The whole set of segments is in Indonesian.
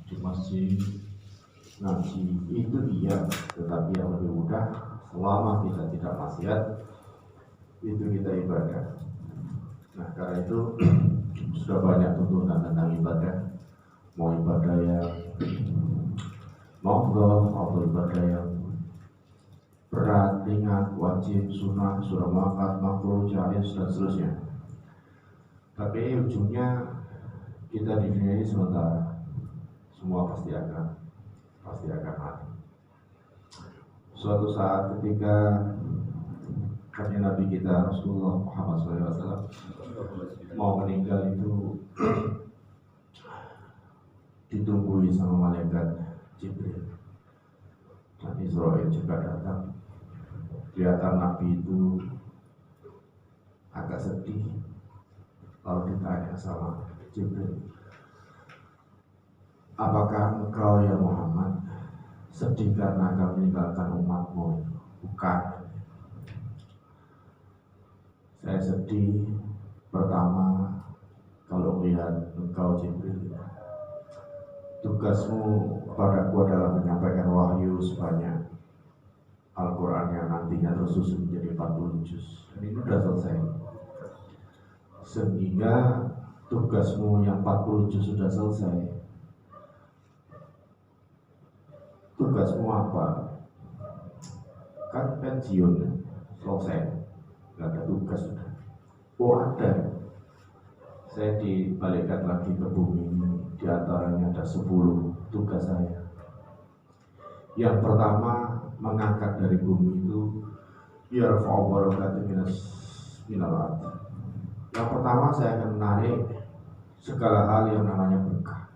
di masjid ngaji itu iya, tetapi yang lebih mudah selama kita tidak maksiat itu kita ibadah. Nah karena itu sudah banyak tuntunan tentang ibadah, mau ibadah yang monggo atau ibadah yang berat, ringan, wajib, sunnah, surah makan, makruh, jaiz dan seterusnya. Tapi ujungnya kita di dunia ini sementara, semua pasti akan mati. Suatu saat ketika Nabi kita Rasulullah Muhammad SAW mau meninggal itu ditunggui sama malaikat Jibril dan Israel juga datang. Kelihatan Nabi itu agak sedih. Lalu ditanya sama Jibril, apakah engkau ya Muhammad sedih karena engkau meninggalkan umatmu? Bukan. Saya sedih pertama kalau melihat engkau Jibril, tugasmu padaku adalah menyampaikan wahyu sebanyak Al-Quran yang nantinya tersusun menjadi 40 juz. Dan ini sudah selesai. Sehingga tugasmu yang 40 juz sudah selesai. Tugasmu apa? Kan pensiun, selesai. Gak ada tugas sudah. Oh ada. Saya dibalikkan lagi ke bumi ini. Di antaranya ada 10 tugas saya. Yang pertama, mengangkat dari bumi itu yarfa'u barakati minal ardh. Yang pertama saya akan menarik segala hal yang namanya berkah.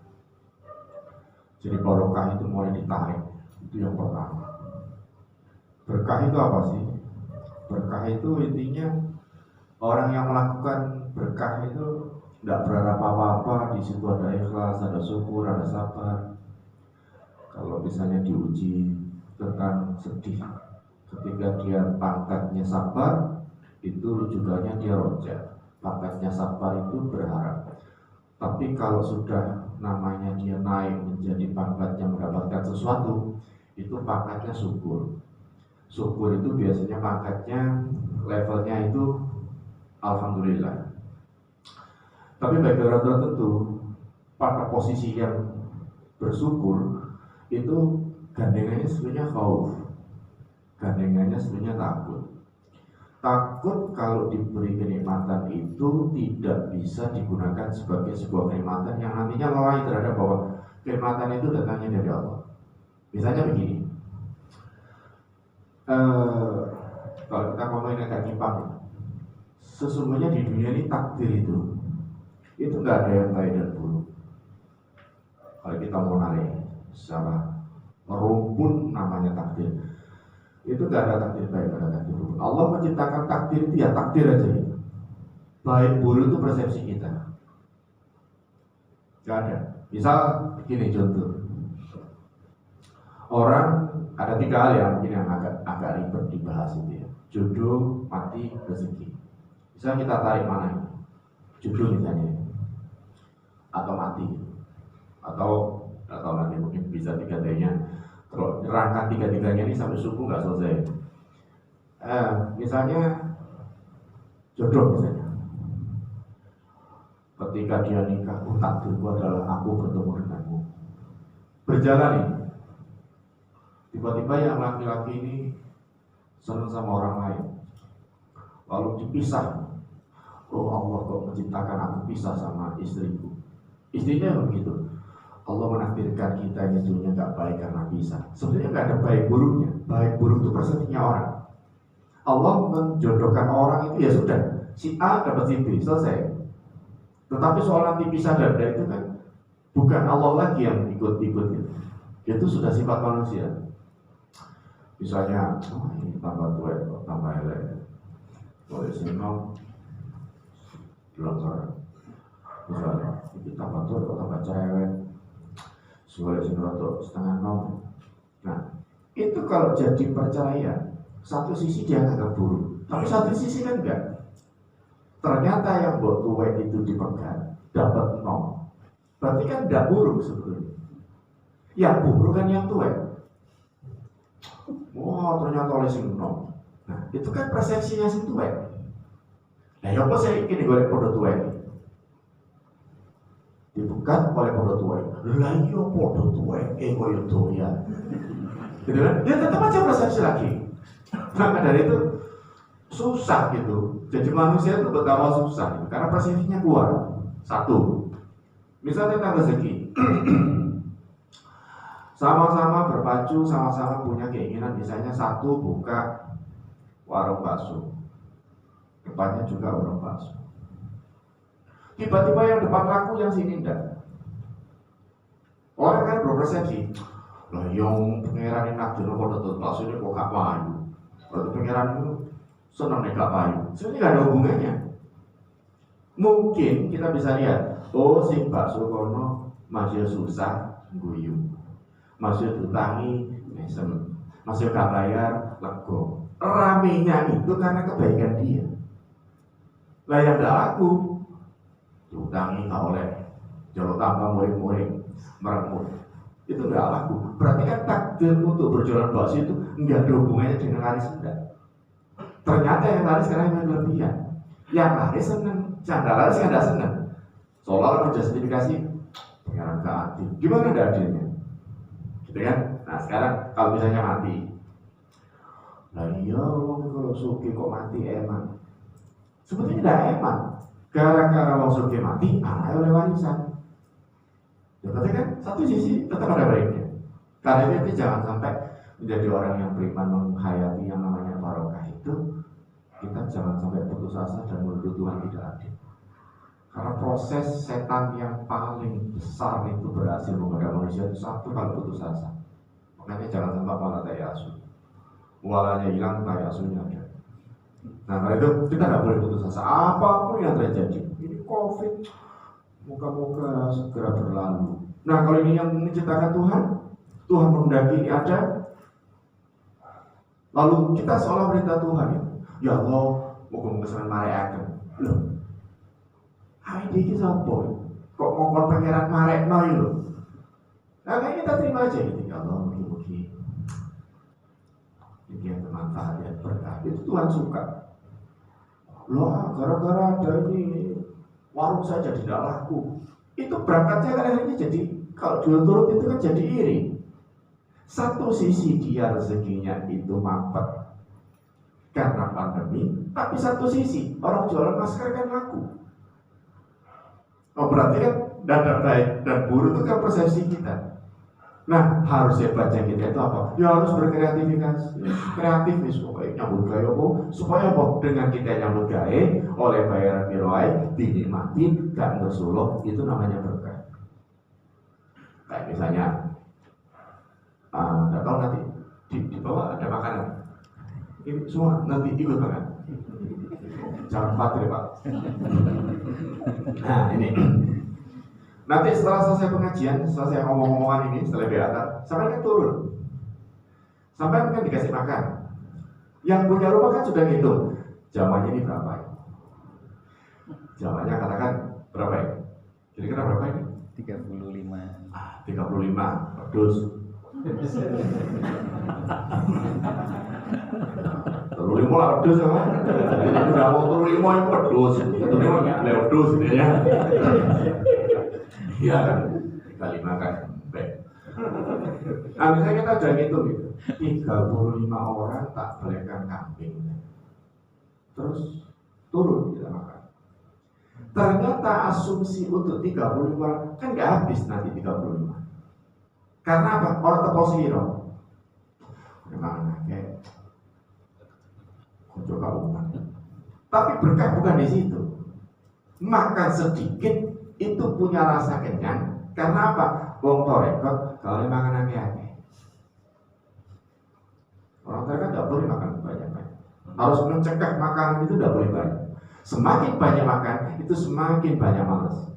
Jadi barokah itu mulai ditarik. Itu yang pertama. Berkah itu apa sih? Berkah itu intinya orang yang melakukan berkah itu tidak berharap apa-apa. Di situ ada ikhlas, ada syukur, ada sabar. Kalau misalnya diuji tentang sedih, ketika dia pangkatnya sabar, itu rujukannya dia roja. Pangkatnya sabar itu berharap. Tapi kalau sudah namanya dia naik menjadi pangkatnya mendapatkan sesuatu, itu pangkatnya syukur. Syukur itu biasanya pangkatnya, levelnya itu alhamdulillah. Tapi bagi orang tertentu, pada posisi yang bersyukur itu gandengannya sebenarnya khauf, gandengannya sebenarnya takut. Takut kalau diberi kenikmatan itu tidak bisa digunakan sebagai sebuah kenikmatan yang nantinya lalai terhadap bahwa kenikmatan itu datangnya dari Allah. Misalnya begini, kalau kita ngomongin agak nyimpang, sesungguhnya di dunia ini takdir itu nggak ada yang baik dan buruk. Kalau kita mau narik secara rumpun namanya takdir, itu gak ada takdir baik, gak ada takdir buruk. Allah menciptakan takdir itu ya takdir aja gitu. Baik buruk itu persepsi kita. Gak ada. Misal begini contoh, orang ada 3 hal yang mungkin yang agak ribet dibahas itu ya. Jodoh, mati, rezeki. Misal kita tarik mana ini? Jodoh misalnya, atau mati, atau nanti mungkin bisa 3-tiganya. Kalau rangka 3-tiganya ini sampai subuh nggak selesai. Misalnya jodoh misalnya, ketika dia nikah, takdirku adalah aku bertemu denganmu. Berjalan ini, tiba-tiba yang laki-laki ini senang sama orang lain, lalu dipisah. Oh Allah kok menciptakan aku pisah sama istriku. Istrinya begitu. Allah menakdirkan kita ini dunia gak baik karena bisa. Sebenarnya gak ada baik buruknya. Baik buruk itu persepsinya orang. Allah menjodohkan orang itu ya sudah, si A dapat si B, selesai. Tetapi soal nanti pisah dada itu kan bukan Allah lagi yang ikut-ikut gitu. Itu sudah sifat manusia. Misalnya, ini tambah tua, tambah elek. Boleh senang, belum. Misalnya, ini tambah tua, tambah cewek. Soalnya senang setengah nom. Nah, itu kalau jadi perceraian, satu sisi dia agak buruk, tapi satu sisi kan enggak. Ternyata yang buat tuwek itu dipegang dapat nom, berarti kan tidak buruk sebetulnya. Yang buruk kan yang tuwek. Wah, ternyata oleh sing nom. Nah, itu kan persepsinya sing tuwek. Nah, ya apa saya ingin digoreng podo tuwek? Dibuka oleh podo tuwek. Lah iya podo tuwek, koyo doyan. Gitu kan? Ya tetap aja persepsi lagi. Maka dari itu susah gitu. Jadi manusia itu betapa susah gitu. Karena persepsinya kuat. Satu, misalnya tentang rezeki. Sama-sama berpacu, sama-sama punya keinginan, misalnya satu buka warung bakso, depannya juga warung bakso. Tiba-tiba yang depan laku, yang sini enggak. Orang kan berpersepsi, lah yang pangeran ini nak jenuh pada tutup bakso ini kok gak payu. Berarti pangeran itu senang nih gak payu. Sebenarnya gak ada hubungannya. Mungkin kita bisa lihat, oh sing bakso kono masih susah guyu, masih diutangi mesem, masih gak bayar lego. Ramenya itu karena kebaikan dia. Lah yang gak laku diutangi gak oleh, jalur tambah muring-muring meremut, itu gak laku. Berarti kan takdir untuk berjualan bakso itu nggak ada hubungannya dengan laris enggak. Ternyata yang laris karena yang kelebihan, yang laris seneng, yang gak laris kan gak seneng. Seolah-olah menjustifikasi pengaruh gak adil. Gimana gak adilnya? Gitu kan? Nah sekarang kalau misalnya mati, lah iya wong kalau suki kok mati emang. Sebetulnya tidak emang. Gara-gara wong suki mati, anaknya oleh warisan. Ya berarti kan satu sisi tetap ada baiknya. Karena itu jangan sampai menjadi orang yang beriman menghayati yang namanya barokah itu. Kita jangan sampai putus asa dan menuduh Tuhan tidak adil. Karena proses setan yang paling besar itu berhasil menggoda manusia itu satu kali putus asa. Makanya jangan sampai malah tayasu. Walanya hilang, tayasunya ada. Nah karena itu kita nggak boleh putus asa apapun yang terjadi. Ini COVID, moga-moga segera berlalu. Nah kalau ini yang menciptakan Tuhan, Tuhan menghendaki ini ada. Lalu kita seolah perintah Tuhan ya Allah, moga-moga senang marekaken. Loh, ini iki sapa? Kok ngomong pangeran marekno iki lho. Nah, kayak kita terima aja gitu. Ya Allah, mugi-mugi ini yang bermanfaat dan berkah. Itu Tuhan suka. Loh, gara-gara ada ini warung saja tidak laku. Itu berangkatnya kan akhirnya jadi, kalau jual turut itu kan jadi iri. Satu sisi dia rezekinya itu mampet karena pandemi, tapi satu sisi orang jualan masker kan laku. Oh berarti kan dada baik dan buruk itu kan persepsi kita. Nah harus hebatnya kita itu apa? Ya harus berkreativitas, kreatif nih supaya nyambut gaya apa? Supaya apa? Dengan kita nyambut gaya oleh bayaran piroai dinikmati gak ngersuluh, itu namanya berkah. Kayak misalnya, nggak tahu nanti di bawah ada makanan. Ini semua nanti ikut makan. Jangan khawatir Pak. Nah ini. Nanti setelah selesai pengajian, selesai ngomong-ngomongan ini, setelah beata, sampai kan turun. Sampai kan dikasih makan. Yang punya rumah kan sudah ngitung. Jamannya ini berapa ya? Jamannya katakan berapa ya? Kira-kira berapa ini? 35. 35, pedus. Terus lima lah pedus ya kan? Udah mau terus lima itu pedus. Terus lima nggak lewat pedus ini ya. Iya kan? 35 kan? Baik. Nah misalnya kita udah ngitung gitu, 35 orang tak belikan kambing. Terus turun kita makan. Ternyata asumsi untuk 35 kan nggak habis nanti 35. Karena apa? Orang tepos siro. Memang kayak kocok kauman. Tapi berkah bukan di situ. Makan sedikit itu punya rasa kenyang. Karena apa? Wong torekot kalau makan aneh-aneh. Orang torekot nggak boleh makan banyak-banyak. Harus mencegah makanan itu nggak boleh banyak. Semakin banyak makan itu semakin banyak malas.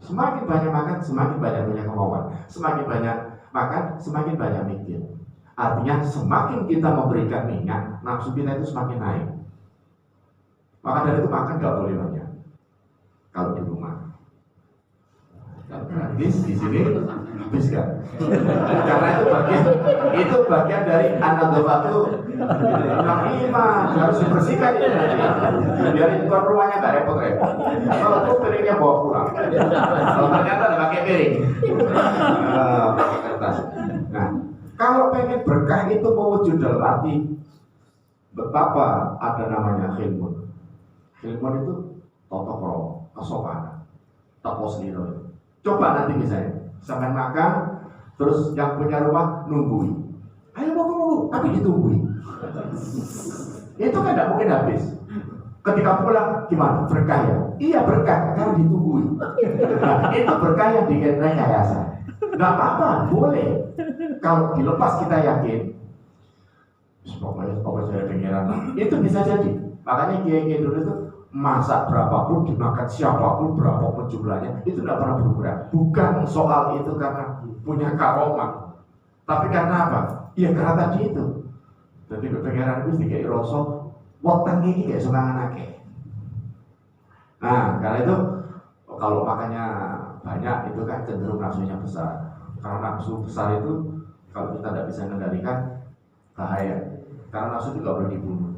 Semakin banyak makan semakin banyak punya kemauan. Semakin banyak makan semakin banyak mikir. Artinya semakin kita memberikan minyak, nafsu kita itu semakin naik. Maka dari itu makan nggak boleh banyak. Kalau di rumah, kalau gratis di sini habis kan? Karena itu bagian dari an-nadhafatu iman, harus dibersihkan itu nanti. Biar tuan rumahnya nggak repot-repot. Kalau itu piringnya bawa pulang. Kalau ternyata ada pakai piring, pakai kertas. Nah, kalau pengen berkah itu mewujud dalam arti betapa ada namanya khilmun. Khilmun itu toto kromo, kesopanan, tepos liro. Coba nanti misalnya sampai makan, terus yang punya rumah nunggui. Ayo mau, tapi ditungguin. Itu kan tidak mungkin habis. Ketika pulang gimana? Berkah ya? Iya berkah karena ditungguin. Nah, itu berkah yang direkayasa. Nggak apa-apa, boleh. Kalau dilepas kita yakin, pokoknya saya pengiran, itu bisa jadi. Makanya kiai-kiai dulu itu masak berapapun, dimakan siapapun, berapapun jumlahnya, itu tidak pernah berkurang. Bukan soal itu karena punya karomah, tapi karena apa? Ya karena tadi itu. Jadi pengiran itu kayak rosok, woteng ini kayak semangat akeh. Nah, karena itu kalau makannya banyak itu kan cenderung nafsunya besar. Karena nafsu besar itu kalau kita tidak bisa mengendalikan bahaya. Karena nafsu itu tidak boleh dibunuh.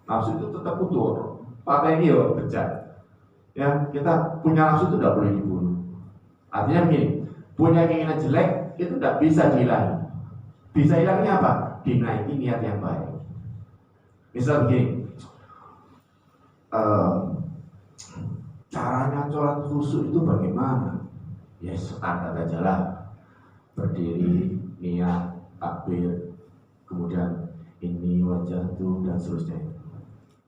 Nafsu itu tetap utuh. Pakai ini ya bejat. Ya, kita punya nafsu itu tidak boleh dibunuh. Artinya begini, punya keinginan jelek itu tidak bisa dihilangi. Bisa hilangnya apa? Dinaiki niat yang baik. Misal begini, caranya sholat khusyuk itu bagaimana? Ya standar aja lah. Berdiri, niat, takbir, kemudian ini wajah tuh dan seterusnya.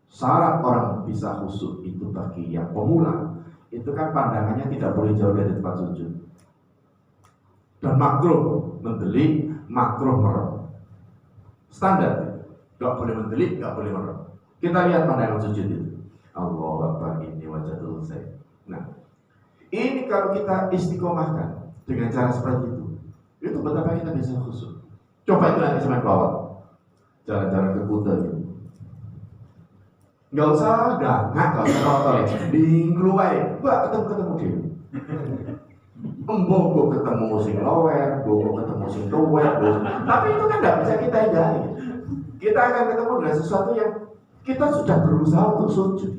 Syarat orang bisa khusyuk itu bagi yang pemula itu kan pandangannya tidak boleh jauh dari tempat sujud. Dan makruh mendelik, makruh merem. Standar, nggak boleh mendelik, nggak boleh merem. Kita lihat pandangan sujud itu. Allah Akbar, ini wajah tuh saya. Nah, ini kalau kita istiqomahkan dengan cara seperti itu betapa kita bisa khusyuk. Coba itu nanti sama bawah, jalan-jalan ke Kuta gitu. Nggak usah gangak, nggak usah nonton, dingluai, mbak ketemu dia. Gue ketemu sing lower, gue ketemu sing tuwek, tapi itu kan nggak bisa kita hindari. Kita akan ketemu dengan sesuatu yang kita sudah berusaha untuk sujud,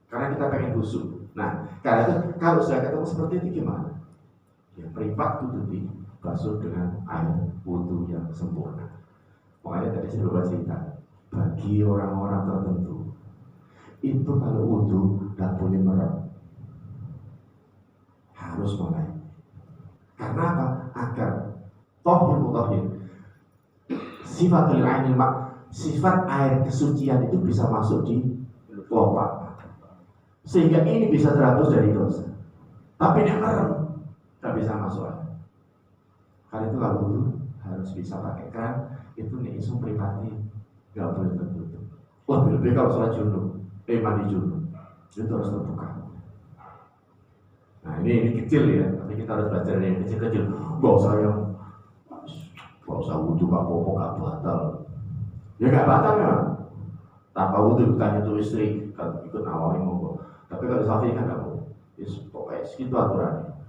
karena kita pengen khusyuk. Nah, karena itu kalau sudah ketemu seperti itu gimana? Ya peripat kudu dibasuh dengan air wudu yang sempurna. Makanya tadi saya coba cerita, bagi orang-orang tertentu itu kalau wudu tidak boleh merem, harus mulai. Karena apa? Agar tohir mutahhir, sifatul ainil mak, sifat air kesucian itu bisa masuk di kelopak, sehingga ini bisa terhapus dari dosa. Tapi yang merem tidak bisa masuk. Karena itu kalau wudu harus bisa pakai keran, itu nih isu pribadi nggak boleh tertutup. Lebih-lebih kalau sholat junub, mandi junub, itu harus terbuka. Nah ini kecil ya, tapi kita harus belajar yang kecil-kecil. Gak usah wudu, gak apa-apa, gak batal. Ya gak batal ya. Tanpa wudu tanya tuh istri, kan ikut awalnya monggo. Tapi kalau Safi kan gak mau. Pokoknya segitu aturannya.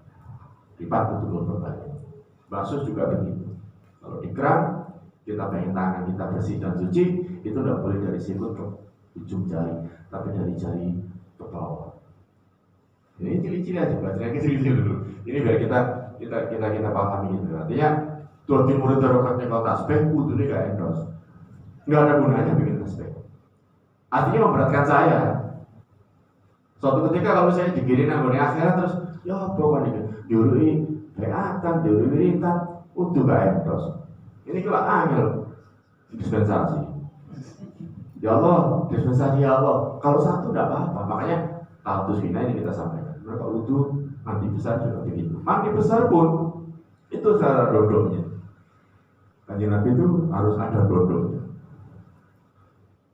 Lipat betul bertanya. Basuh juga begitu. Kalau di keran, kita pengen tangan kita bersih dan suci, itu tidak boleh dari sikut ke ujung jari, tapi dari jari ke bawah. Ini ciri-ciri aja, belajarnya ciri-ciri dulu. Ini biar kita pahami gitu. Artinya, dua timur darokatnya kalau tasbih, wudunya gak endos. Nggak ada gunanya bikin tasbih. Artinya memberatkan saya. Suatu ketika kalau saya dikirim anggone akhirat terus, ya pokoknya diurui beatan, diurui wiritan, wudu gak endos. Ini kalau angel dispensasi. Ya Allah, dispensasi ya Allah. Kalau satu tidak apa-apa. Makanya Al-Tus Bina ini kita sampaikan. Mereka wudu, mandi besar juga begitu. Mandi besar pun itu cara dodoknya. Kanjeng Nabi itu harus ada dodoknya.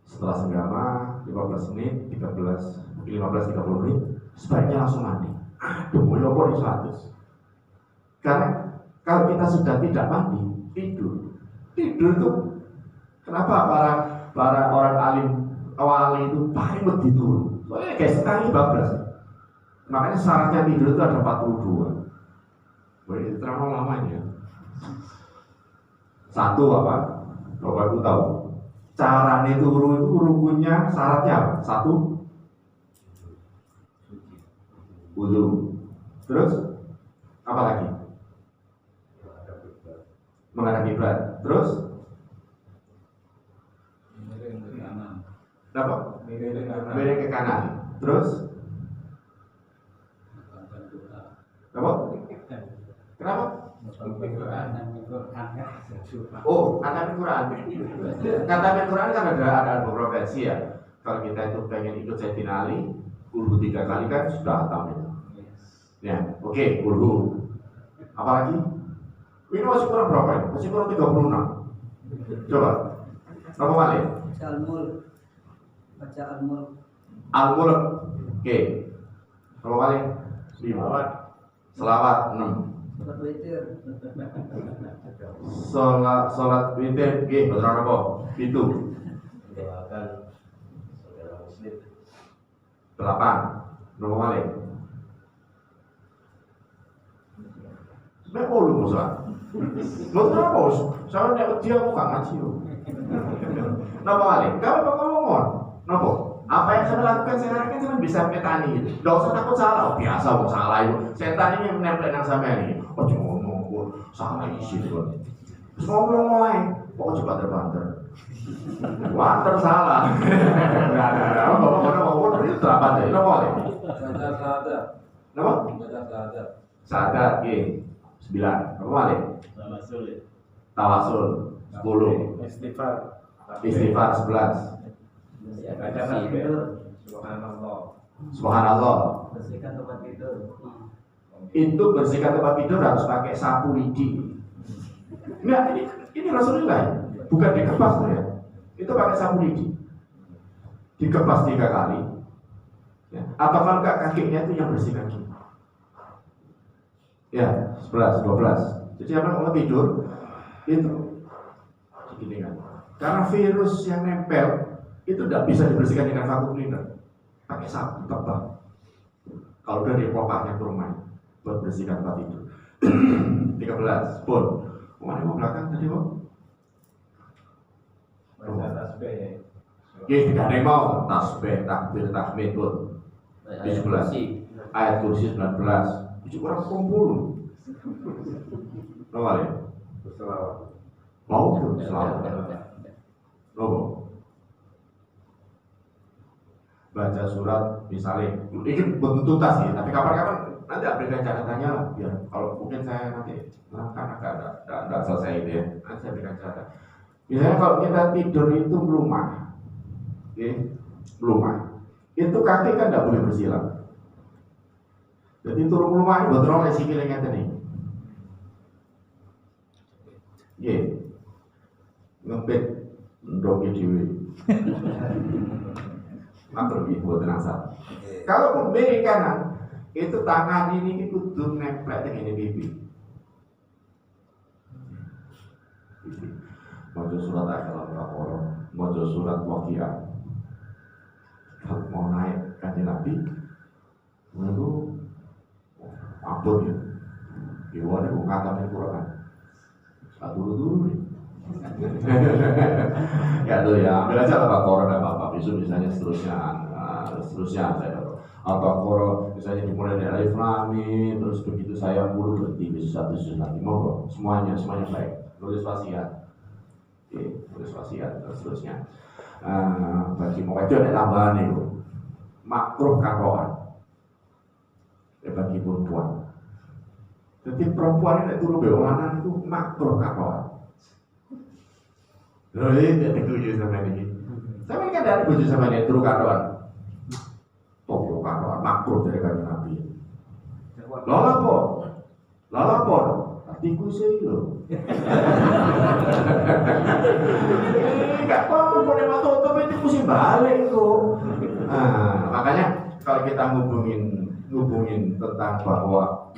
Setelah senggama 15 menit, 15-30 menit, sebaiknya langsung mandi. Aduh, mau nyopor 100. Karena kalau kita sudah tidak mandi, tidur itu kenapa para orang alim awal itu paling begitu. Soalnya kayak sekali bablas. Makanya syaratnya tidur itu ada 42. Boleh terang lamanya. Satu apa? Bapak Ibu tahu. Carane turu itu rukunnya syaratnya apa? Satu, wudu. Terus apa lagi? Menghadap kiblat. Terus miring ke kanan. apa? Miring ke kanan. Terus apa? Kenapa? Oh, katakan Quran. Katakan Quran kan ada beberapa versi ya. Kalau kita itu pengen ikut Sayyidina Ali, kulhu 3 kali kan sudah hatam itu. Ya, oke, kulhu. Apalagi? Ini masih kurang berapa ini? Masih kurang 36. Coba. Berapa kali? Baca Al-Mulk. Al-Mulk. Oke. Berapa kali? 5. Selawat 6. Salat witir. Salat witir nggih boten apa? 7. Doakan saudara muslim. 8. Berapa kali? Nek lu Musa. Boten apa? Saya nek dia aku gak ngaji lho. Napa kali? Kamu ngomong. Napa? Apa yang saya lakukan sekarang kan cuma bisa petani gitu. Nggak usah takut salah, biasa mau salah itu. Setan ini menempel nang sampean ini. Oh cuma ngomong salah isi itu. Terus ngomong aja, pokoknya coba terbanter. Banter salah. Nggak ada. Bapak ngomong itu terlambat ya. Napa kali? Sadat. Napa? Sadat. Sadat, oke. 9. Napa kali? Tawasul 10. Istighfar 11. Baca tasbih. Subhanallah. Bersihkan tempat tidur. Itu bersihkan tempat tidur harus pakai sapu lidi. Nah, ini Rasulullah, bukan dikepas tuh ya. Itu pakai sapu lidi. Dikepas 3 kali. Ya. Atau kalau enggak kakinya itu yang bersih kaki. Ya, 11, 12. Jadi apa kalau tidur itu gini kan. Karena virus yang nempel itu tidak bisa dibersihkan dengan vacuum cleaner. Pakai sapu tebal. Kalau udah dipopaknya ke rumah buat bersihkan tempat tidur. 13. Pun. Kemana mau belakang tadi kok? Baca tasbih. Oke, tidak ada yang mau. Tasbih, takbir, tahmid pun. 17. Ayat kursi 19. Itu kurang 10. Nomor ya? Selawat. Mau tuh selawat. Nomor. Baca surat misalnya ini bentuk tuntas ya, tapi kapan-kapan nanti berikan catatannya lah biar kalau mungkin saya nanti karena nggak selesai itu ya, nanti saya berikan catatan. Misalnya kalau kita tidur itu melumah, oke, melumah, itu kaki kan nggak boleh bersilang. Jadi turun melumah ini betul oleh sikilnya tadi. Iya, ngempit ndoki dewi. Makro buat nasab. Kalau pun miring kanan, itu tangan ini kudu nempel dengan ini pipi. Maca surat Al-Baqarah, maca surat Waqiah. Kalau mau naik kanjeng Nabi, menunggu ampun ya. Iwane mau ngatamin Quran. Satu dulu nih. Ya tuh ya, ambil aja Al-Baqarah dan apa besok misalnya seterusnya saya Al-Baqarah misalnya dimulai dari Alif Lam Mim, terus begitu saya mulu berhenti besok satu lagi mau semuanya baik, tulis wasiat, oke, tulis wasiat terus seterusnya. Bagi mau itu ada tambahan itu makruh karoan bagi perempuan. Jadi perempuan ini turun bewanan itu makruh karoan. Loh ini tidak setuju sama ini. Tapi kan dari bujuk sama ini turun karoan. Toplo karoan makruh dari kanjeng Nabi. Lalapo. Artiku sih lo. Enggak apa-apa boleh tutup itu mesti balik tuh. Makanya kalau kita ngubungin tentang bahwa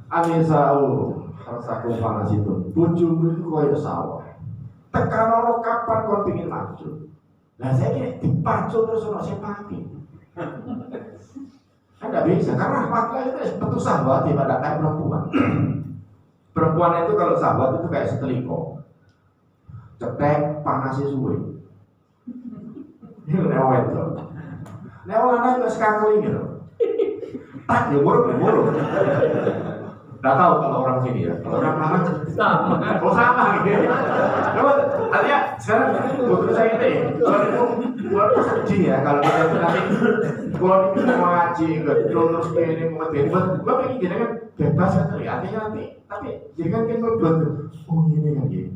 anisau harsaku panas itu, bojomu itu koyo sawah. Tekan ono kapan kau pingin maju? Nah saya kira dipacu terus ono sepati. Kan tidak bisa karena rahmat itu betul sahabat pada kayak perempuan. Perempuan itu kalau sahabat itu kayak seteliko, cetek panasnya suwe. Ini lewat itu. Lewat anak juga sekali gitu. Tak muruk. Nggak tahu kalau orang sini ya. Kalau orang mana sama. Oh sama gitu. Lewat. Artinya sekarang menurut saya itu kalau sedih ya kalau kita nanti kalau kita mau ngaji terus ini mau ngedeni buat ini jadi kan bebas kan artinya nanti tapi jadi kan buat oh ini kan gitu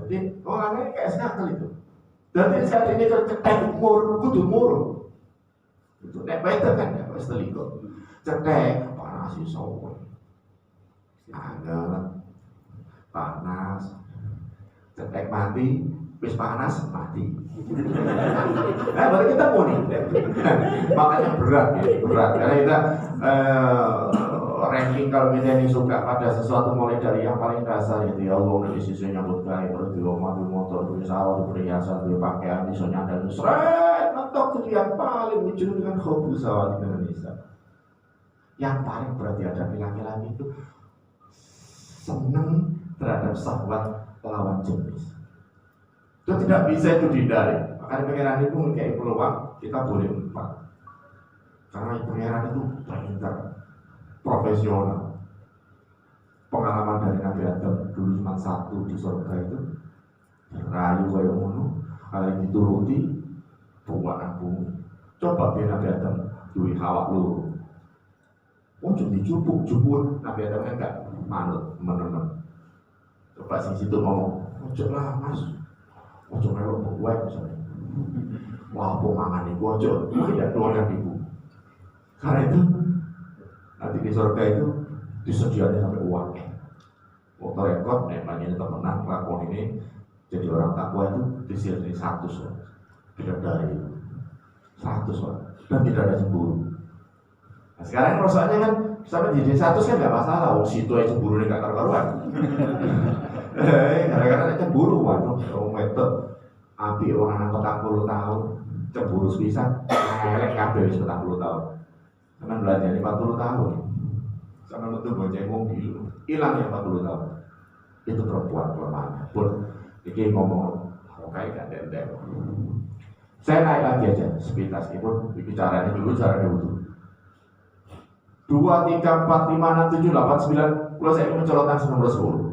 jadi orangnya kayak sekali itu jadi saat ini kalau cetek kudu muruk itu nek baik kan ya pas teliko cetek panas sih sopo agak panas cetek mati wis panas mati. Nah, baru kita mau nih. Makanya berat karena kita ranking kalau kita ini suka pada sesuatu mulai dari yang paling dasar itu ya Allah dari sisi nyambut gawe terus di mobil motor di sawah di perhiasan di pakaian di sonya dan seret mentok itu yang paling ujung dengan hobi sawah di Indonesia. Yang paling berat dihadapi laki-laki itu senang terhadap sahabat lawan jenis. Itu tidak bisa itu dihindari. Makanya pangeran itu kayak peluang kita boleh empat. Karena pangeran itu pintar, profesional. Pengalaman dari Nabi Adam dulu cuma satu di surga itu rayu kayak ngono, kalau dituruti buat bumi. Coba biar Nabi Adam duwe Hawa luru. Oh jadi jupuk Nabi Adam kan enggak manut menemen. Coba sing situ ngomong, ojo lah mas. Ojo melok buat misalnya. Wah, pomangan itu ojo, tidak keluarkan ibu. Karena itu nanti di surga itu disediakan sampai uang. Waktu rekod, namanya temenan, lakon ini jadi orang takwa itu disediakan 100 orang. Tidak dari 100 orang dan tidak ada cemburu. Nah, sekarang rasanya kan sampai jadi 100 kan nggak masalah. Oh, situ aja cemburu nih nggak karuan. Gara-gara cemburu, waduh, meter api orang anak 40 tahun cemburu sepisan, elek kabeh wis 40 tahun. Sampeyan belajar 40 tahun. Sampeyan metu bocah mobil, hilang ya 40 tahun. Itu perempuan kelemahannya. Pun iki ngomong kayak gak dendek. Saya naik lagi aja sepintas pun bicaranya dulu caranya utuh. 2, 3, 4, 5, 6, 7, 8, 9. Kalau saya mencolotkan nomor 10.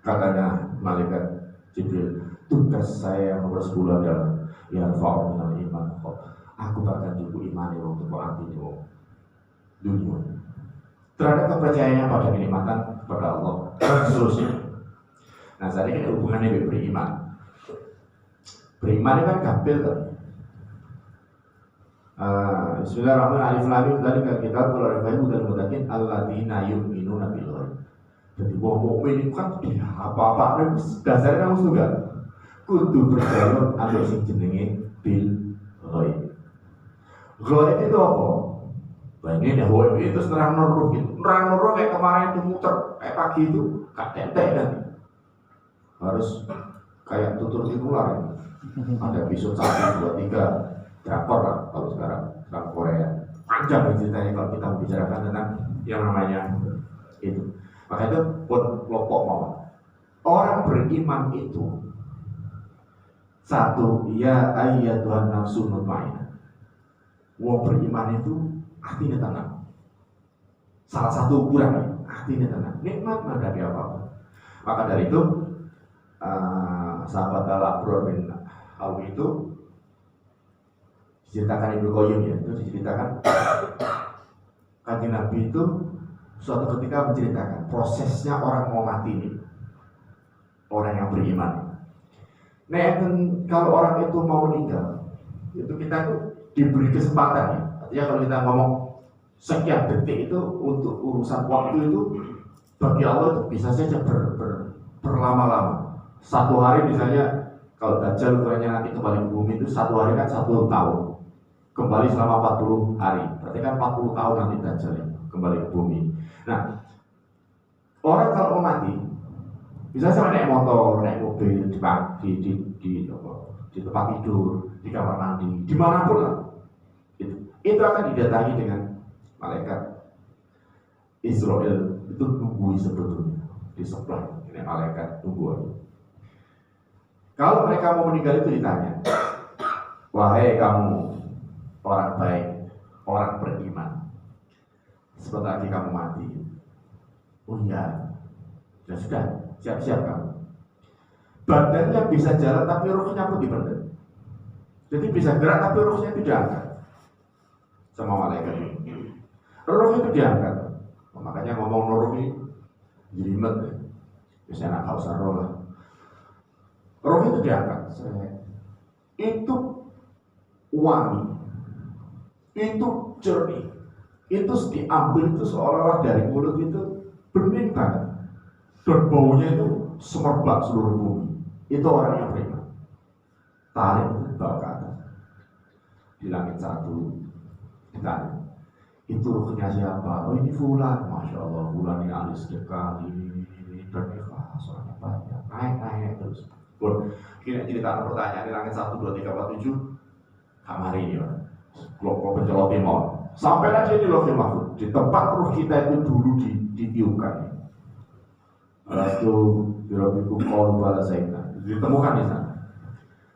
Katanya malaikat Jibril, tugas saya yang nomor 10 adalah ya fa'u minal iman. Aku bahkan cukup iman ya untuk anti dunia terhadap kepercayaannya pada kenikmatan kepada Allah dan seterusnya. Nah saat ini hubungannya dengan beriman. Beriman itu kan gampil kan. Bismillahirrahmanirrahim. Alif lam mim dzalika kitabul la raiba fihi hudal muttaqin alladzina yu'minuna bil ghaib. Jadi wong mukmin itu kan apa-apa dasarnya kamu juga kudu berjalur ambil sing jenenge bil ghaib. Ghaib itu apa? Bayangin ya ghaib itu nerang nurul gitu. Nerang nurul kayak kemarin itu muter kayak pagi itu gak tetek nanti. Harus kayak tutur tinular. Ada episode 1, 2, 3 drakor lah kalau sekarang Korea. Panjang ceritanya kalau kita membicarakan tentang yang namanya itu. Maka itu pun kelompok mau. Orang beriman itu satu, ya ayyatuhan nafsu mutmainnah. Wong beriman itu hatinya tenang. Salah satu ukuran hatinya tenang. Nikmat menghadapi apa-apa. Maka dari itu sahabat Al-Abror bin Auf itu diceritakan Ibnu Qayyim ya, itu diceritakan Kanjeng Nabi itu suatu ketika menceritakan prosesnya orang mau mati ini, orang yang beriman. Nah, kalau orang itu mau meninggal, itu kita tuh diberi kesempatan ya. Artinya kalau kita ngomong sekian detik itu untuk urusan waktu itu bagi Allah itu bisa saja berlama-lama. Satu hari misalnya kalau Dajjal ukurannya nanti kembali ke bumi itu satu hari kan 1 tahun. Kembali selama 40 hari. Berarti kan 40 tahun nanti Dajjal ya, kembali ke bumi. Nah, orang kalau mau mati bisa sama naik motor, naik mobil, di tempat tidur, di kamar mandi, dimanapun lah. Itu akan didatangi dengan malaikat Israel itu nunggu sebetulnya di sebelah ini malaikat nunggu. Kalau mereka mau meninggal itu ditanya, wahai kamu orang baik, orang beriman, sebentar lagi kamu mati. Oh iya, ya sudah, siap-siap kamu. Badannya bisa jalan tapi ruhnya pun dibendel. Jadi bisa gerak tapi ruhnya itu diangkat sama malaikat. Ruh itu diangkat. Makanya ngomong ruh ini jelimet ya. Biasanya nak usah roh lah. Ruh itu diangkat. Itu wangi, itu jernih, itu diambil itu seolah-olah dari mulut itu bening banget, dan baunya itu semerbak seluruh bumi. Itu orang yang beriman. Tarik itu bawa ke atas di langit satu, ditanya, itu ruhnya siapa? Oh ini Fulan, masya Allah, Fulan ini ahli sedekah, ini dan ikhlas, soalnya banyak, naik terus. Pun kira cerita pertanyaan di langit 1, 2, 3, 4, 7 kamar ini, kelompok pencelotin mau sampai aja di Lauhul Mahfuz, di tempat ruh kita itu dulu ditiupkan. Lalu birabikum qaul bala sayyidina ditemukan di sana.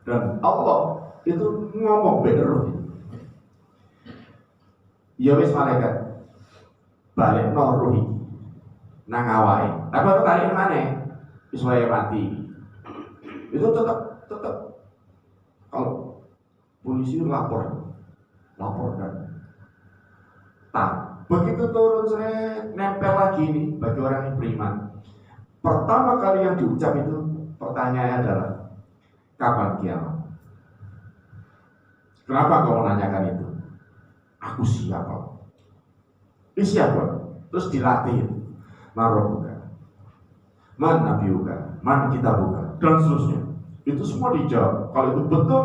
Dan Allah itu ngomong beda ruh itu. Ya wis malaikat balik no ruhi nang awake. Tapi aku tarik mana? Wis wae mati. Itu tetap kalau polisi lapor dan begitu turun saya nempel lagi nih bagi orang yang beriman. Pertama kali yang diucap itu pertanyaannya adalah kapan kiamat? Kenapa kau menanyakan itu? Aku siapa? Siapa? Terus dilatih. Marobuka, man nabiuka, man kitabuka, dan seterusnya. Itu semua dijawab. Kalau itu betul,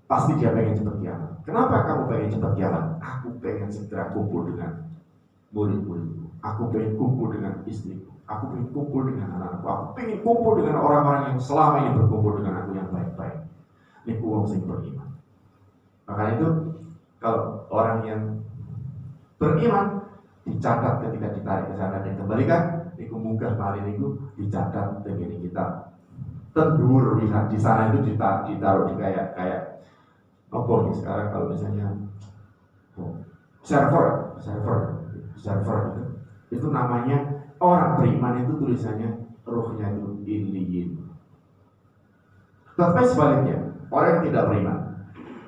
pasti dia pengen cepat kiamat. Kenapa kamu pengen cepat kiamat? Aku pengen segera kumpul dengan murid-muridku. Aku pengen kumpul dengan istriku. Aku pengen kumpul dengan anak-anakku. Aku pengen kumpul dengan orang-orang yang selama ini berkumpul dengan aku yang baik-baik. Ini kuwong sing beriman. Maka itu kalau orang yang beriman dicatat ketika ditarik ke sana dan kembalikan, niku munggah malih niku dicatat dengan kita tendur di sana itu ditaruh di kayak apa nih sekarang kalau misalnya server itu namanya orang beriman itu tulisannya ruhnya itu iliyin. Tapi sebaliknya orang yang tidak beriman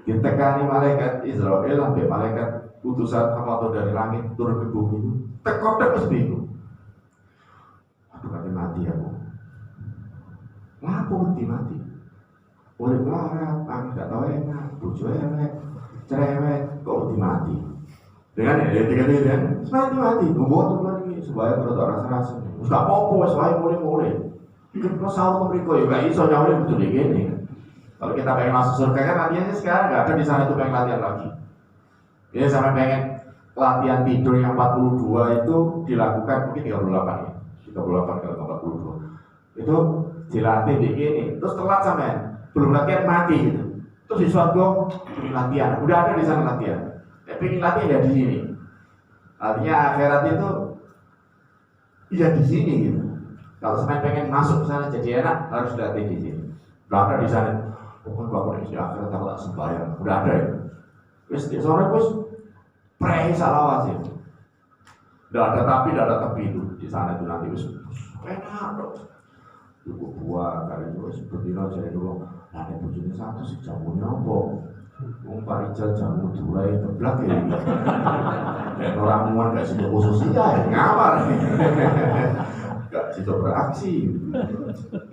ditekani malaikat Israel sampai malaikat utusan apa atau dari langit turun ke bumi itu tekotek terus bingung. Aduh kata mati aku. Ngapu mati. Oleh melarat, aku gak tahu enak, bojo elek, cerewet, kok mati. Dengan ya tiga-tiga kan, mati. Membuat lagi supaya berdoa rasa-rasa. Terus gak apa-apa, supaya mulai. Kalau sahur mereka ya gak iso nyawin betul gini. Kalau kita pengen masuk surga kan latihannya sekarang gak ada di sana itu pengen latihan lagi. Ya sampai pengen latihan tidur yang 42 itu dilakukan mungkin 38 ya. 38 kalau 42. Itu dilatih di gini. Terus telat sampai belum latihan mati gitu. Terus di suatu latihan. Udah ada di sana latihan. Pengen latihan ya di sini. Artinya akhirat itu ya di sini gitu. Kalau sampai pengen masuk ke sana jadi enak harus latih di sini. Udah ada di sana. Pokoknya bangun di akhirat aku tak sembahyang. Udah ada ya. Wis di sore wis prei salawat sih. Udah ada tapi itu di sana itu nanti wis enak dong. Cukup buah kali itu seperti itu saya dulu. Nah ini bujurnya satu sih jamunya apa? Parijal jamu durai keblak ya. Dan orang muan gak situ khusus ya ngamar. Gak situ beraksi.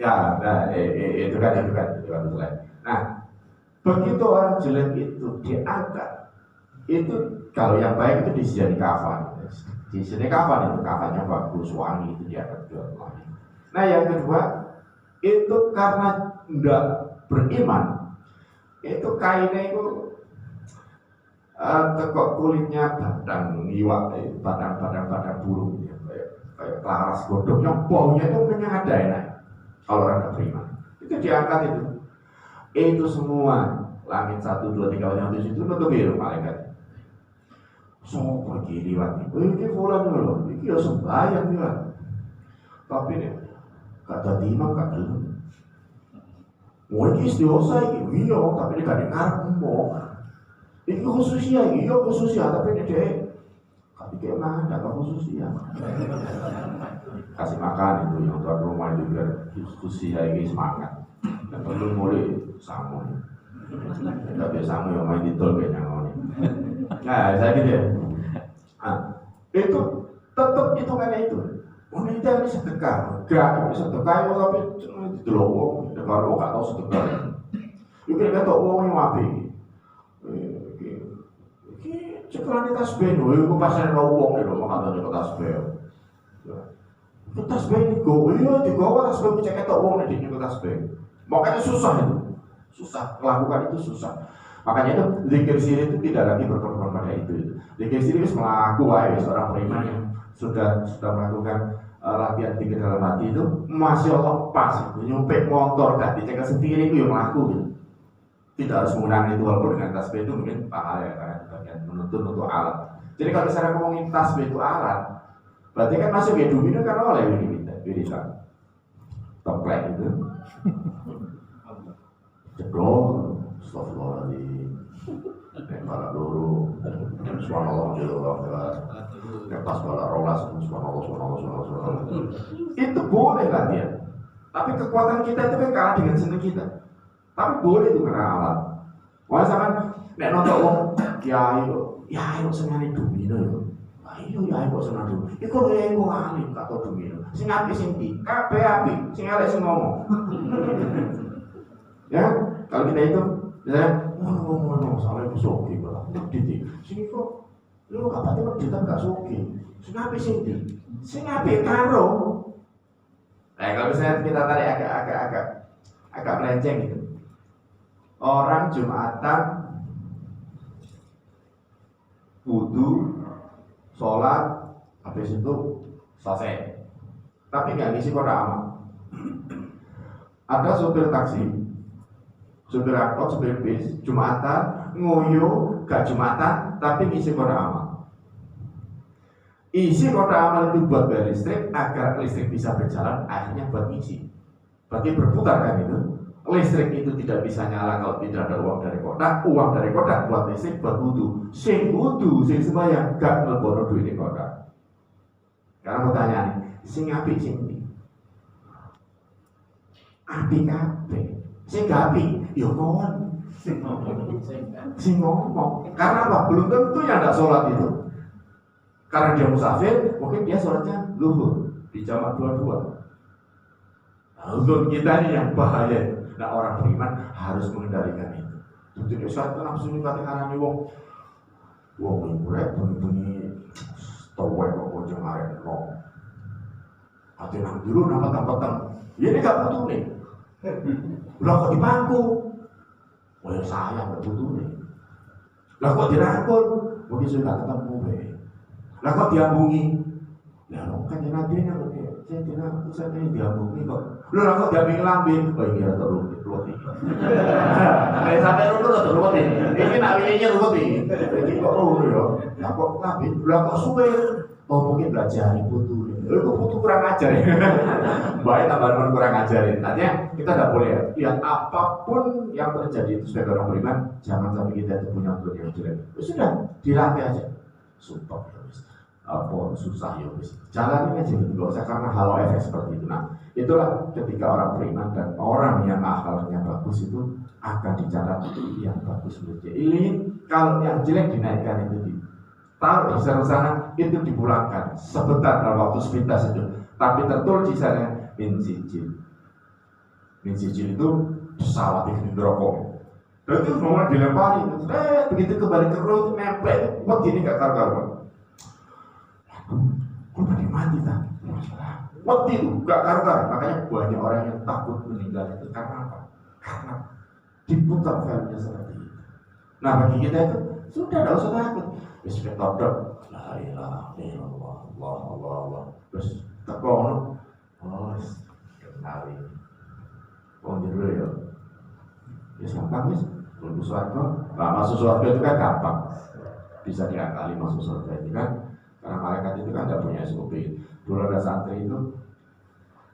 Ya, nah, itu kan selesai. Nah, begitu orang jelek itu diangkat, itu kalau yang baik itu disediakan kafan. Disediakan kafan itu kafannya bagus, wangi itu diangkat ke Allah. Nah, yang kedua itu karena tidak beriman, itu kainnya itu tekok kulitnya batang iwak, batang burung ya, kayak laras godong yang baunya itu menyengat enak. Kalau orang tidak beriman, itu diangkat itu semua langit 1, 2, 3, 4, 5, 6, 7 itu nutup biru malaikat. So pergi liwat ini fulan loh, ini ya sembahyang ya. Tapi nih gak ada imam gak gelem. Mau iki istighosah iki, iya, tapi dia gak ngarepmu. Iki khususnya, iya khususnya, tapi dia gak dikek mangan, gak khususnya. Kasih makan itu yang tuan rumah itu biar khususnya ini semangat. Dan perlu mulai sama. Tapi sama yang main ditol kayaknya ngomong. Nah, saya gitu ya. Nah, itu tetap hitungannya itu. Wanita ini sedekah, gak sedekah itu tapi itu loh, kalau gak tahu sedekah. Itu kita tahu uang yang wapi. Cekrani tasbih, itu pasien tahu uang itu, makanya itu tasbih. Itu tasbih ini go, iya digawa tasbih cek tahu uang ini di tasbih. Makanya susah itu, susah melakukan itu susah. Makanya itu zikir siri itu tidak lagi berkorban pada itu. Zikir siri itu melakukan seorang beriman yang sudah melakukan latihan zikir dalam hati itu masih lepas itu nyumpet motor gak dicek sendiri itu yang melaku gitu. Tidak harus menggunakan itu walaupun dengan tasbih itu mungkin pahala ya karena bagian menuntut untuk alat. Jadi kalau misalnya ngomongin tasbih itu alat, berarti kan masuk ya domino kan oleh wiridan template itu. Jedol, astagfirullahaladzim. Balak loro, subhanallah, kertas balak rolas, subhanallah. Itu boleh kan dia. Tapi kekuatan kita itu kan kalah dengan seneng kita. Tapi boleh itu kena alat. Wah sama nek nonton wong kiai kok senengane domino yo. Ayo ya kok seneng domino. Iku lho yang kok alim tak tau domino. Sing apik sing ndi? Kabeh apik, sing elek sing ngomong. Ya, kalau kita itu ngomong soalnya itu sogi lah, medit sini kok lu gak pati medit tapi gak sogi sing apik sing ndi? Sing apik karo kalau misalnya kita tarik agak melenceng gitu. Orang Jumatan wudu, sholat, habis itu selesai tapi gak ngisi kotak amal. Ada supir taksi, supir angkot, supir bis, Jumatan, ngoyo, gak Jumatan, tapi ngisi kotak amal. Isi kotak amal itu buat bayar listrik, agar listrik bisa berjalan, akhirnya buat ngisi. Berarti berputar kan itu. Listrik itu tidak bisa nyala kalau tidak ada uang dari kotak buat listrik, buat wudu. Sing sembahyang, gak ngelbono duit di kotak. Sekarang pertanyaan, sing apik sing ini? Apik kabeh. Sing gak apik, yo ngomong. Sing ngomong. Karena apa? Belum tentu yang tidak sholat itu. Karena dia musafir, mungkin dia sholatnya luhur di jamak dua-dua. Nah, untuk kita ini yang bahaya. Nah, orang beriman harus mengendalikan itu. Tentu dia saat nafsu ini kata-kata wong bunyi towek kok bojong arek no. Ati nang jero nang petang-petang. Ini gak butuh nih. Lah kok dipangku? Oh ya saya gak butuh nih. Lah kok dirangkul? Mungkin sudah ketemu be. Lah kok diambungi? Ya kan jenadenya kok saya tidak usah diambungi kok. Lu lah kok diambungi lambe? Oh iya terus ruwet iki. Nek sampe ngono terus ruwet iki. Iki nak wingi ruwet iki. Iki kok ngono ya. Lah kok lambe? Lah kok suwe? Oh mungkin belajar putu. Lu kok putu kurang ajar ya. Baik tambahan kurang ajarin. Artinya kita enggak boleh ya. Lihat apapun yang terjadi itu sebagai orang beriman, jangan sampai kita itu punya tujuan yang jelek. Sudah dilatih aja. Sumpah apa susah ya wis. Jalanin aja gitu loh, karena halo efek seperti itu. Nah, itulah ketika orang beriman dan orang yang akhlaknya bagus itu akan dicatat yang bagus menurut dia. Ini kalau yang jelek dinaikkan itu taruh di sana itu dipulangkan sebentar dalam waktu sepintas itu. Tapi tertulis di sana min sijil. Min sijil itu pesawat yang dirokok. Dan itu semua dilempari. Begitu kembali ke road nempel, buat ini gak karuan. Kok pada mati tak? Masalah. Waktu itu gak karuan. Makanya banyak orang yang takut meninggal itu karena apa? Karena diputar filmnya seperti itu. Nah bagi kita itu sudah tidak usah takut. Wis ketodok. La ilaha illallah, Allah. Terus tekono. Oh, kenali. Wong jero ya. Ya gampang wis. Masuk surga. Nah, masuk surga itu kan gampang. Bisa diakali masuk surga itu kan. Karena malaikat itu kan nggak punya SOP. Dulu ada santri itu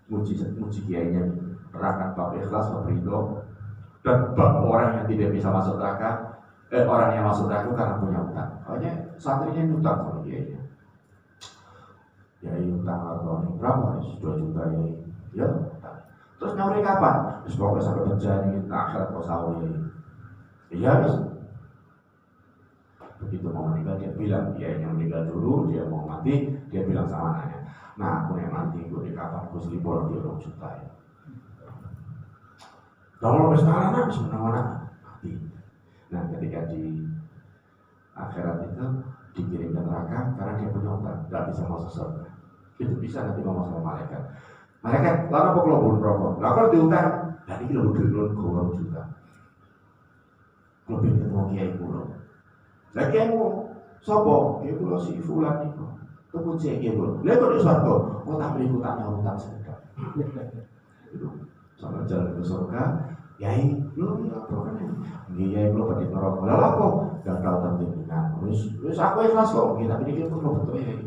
muji kiainya, neraka bab ikhlas, bab ridho, dan bab orang yang tidak bisa masuk neraka, orang yang masuk neraka karena punya utang. Soalnya santrinya utang sama kiainya. Ya utang atau ini berapa? 2 juta ya. Ya. Terus nyauri kapan? Terus pokoknya sampai berjani akhirat kau sahur ya. Iya wis. Begitu mau meninggal dia bilang kiainya meninggal dulu, dia mau mati, dia bilang sama anaknya, nah aku yang mati, gue di kapan aku selipur dia 2 juta ya. Kalau sekarang anak bisa menang mati. Nah ketika di akhirat itu dikirim ke neraka karena dia punya utang, nggak bisa masuk surga. Itu bisa nanti ngomong sama malaikat. Malaikat, lalu apa kalau belum rokok? Lalu kalau diutang, dan ini lebih dulu 2 juta. Lebih ketemu kiai pulau. Lagi yang mau sopo, kiai pulau si fulan itu. Tunggu cek kiai pulau. Lihat kok di surga, kau tak beli utangnya utang sedekah. Itu sama jalan ke surga. Yai, lu apa kan? Kiai pulau pada neraka. Lalu apa? Gak tahu tentang dengan. Wis aku ikhlas kok. Tapi ini pulau betul ya.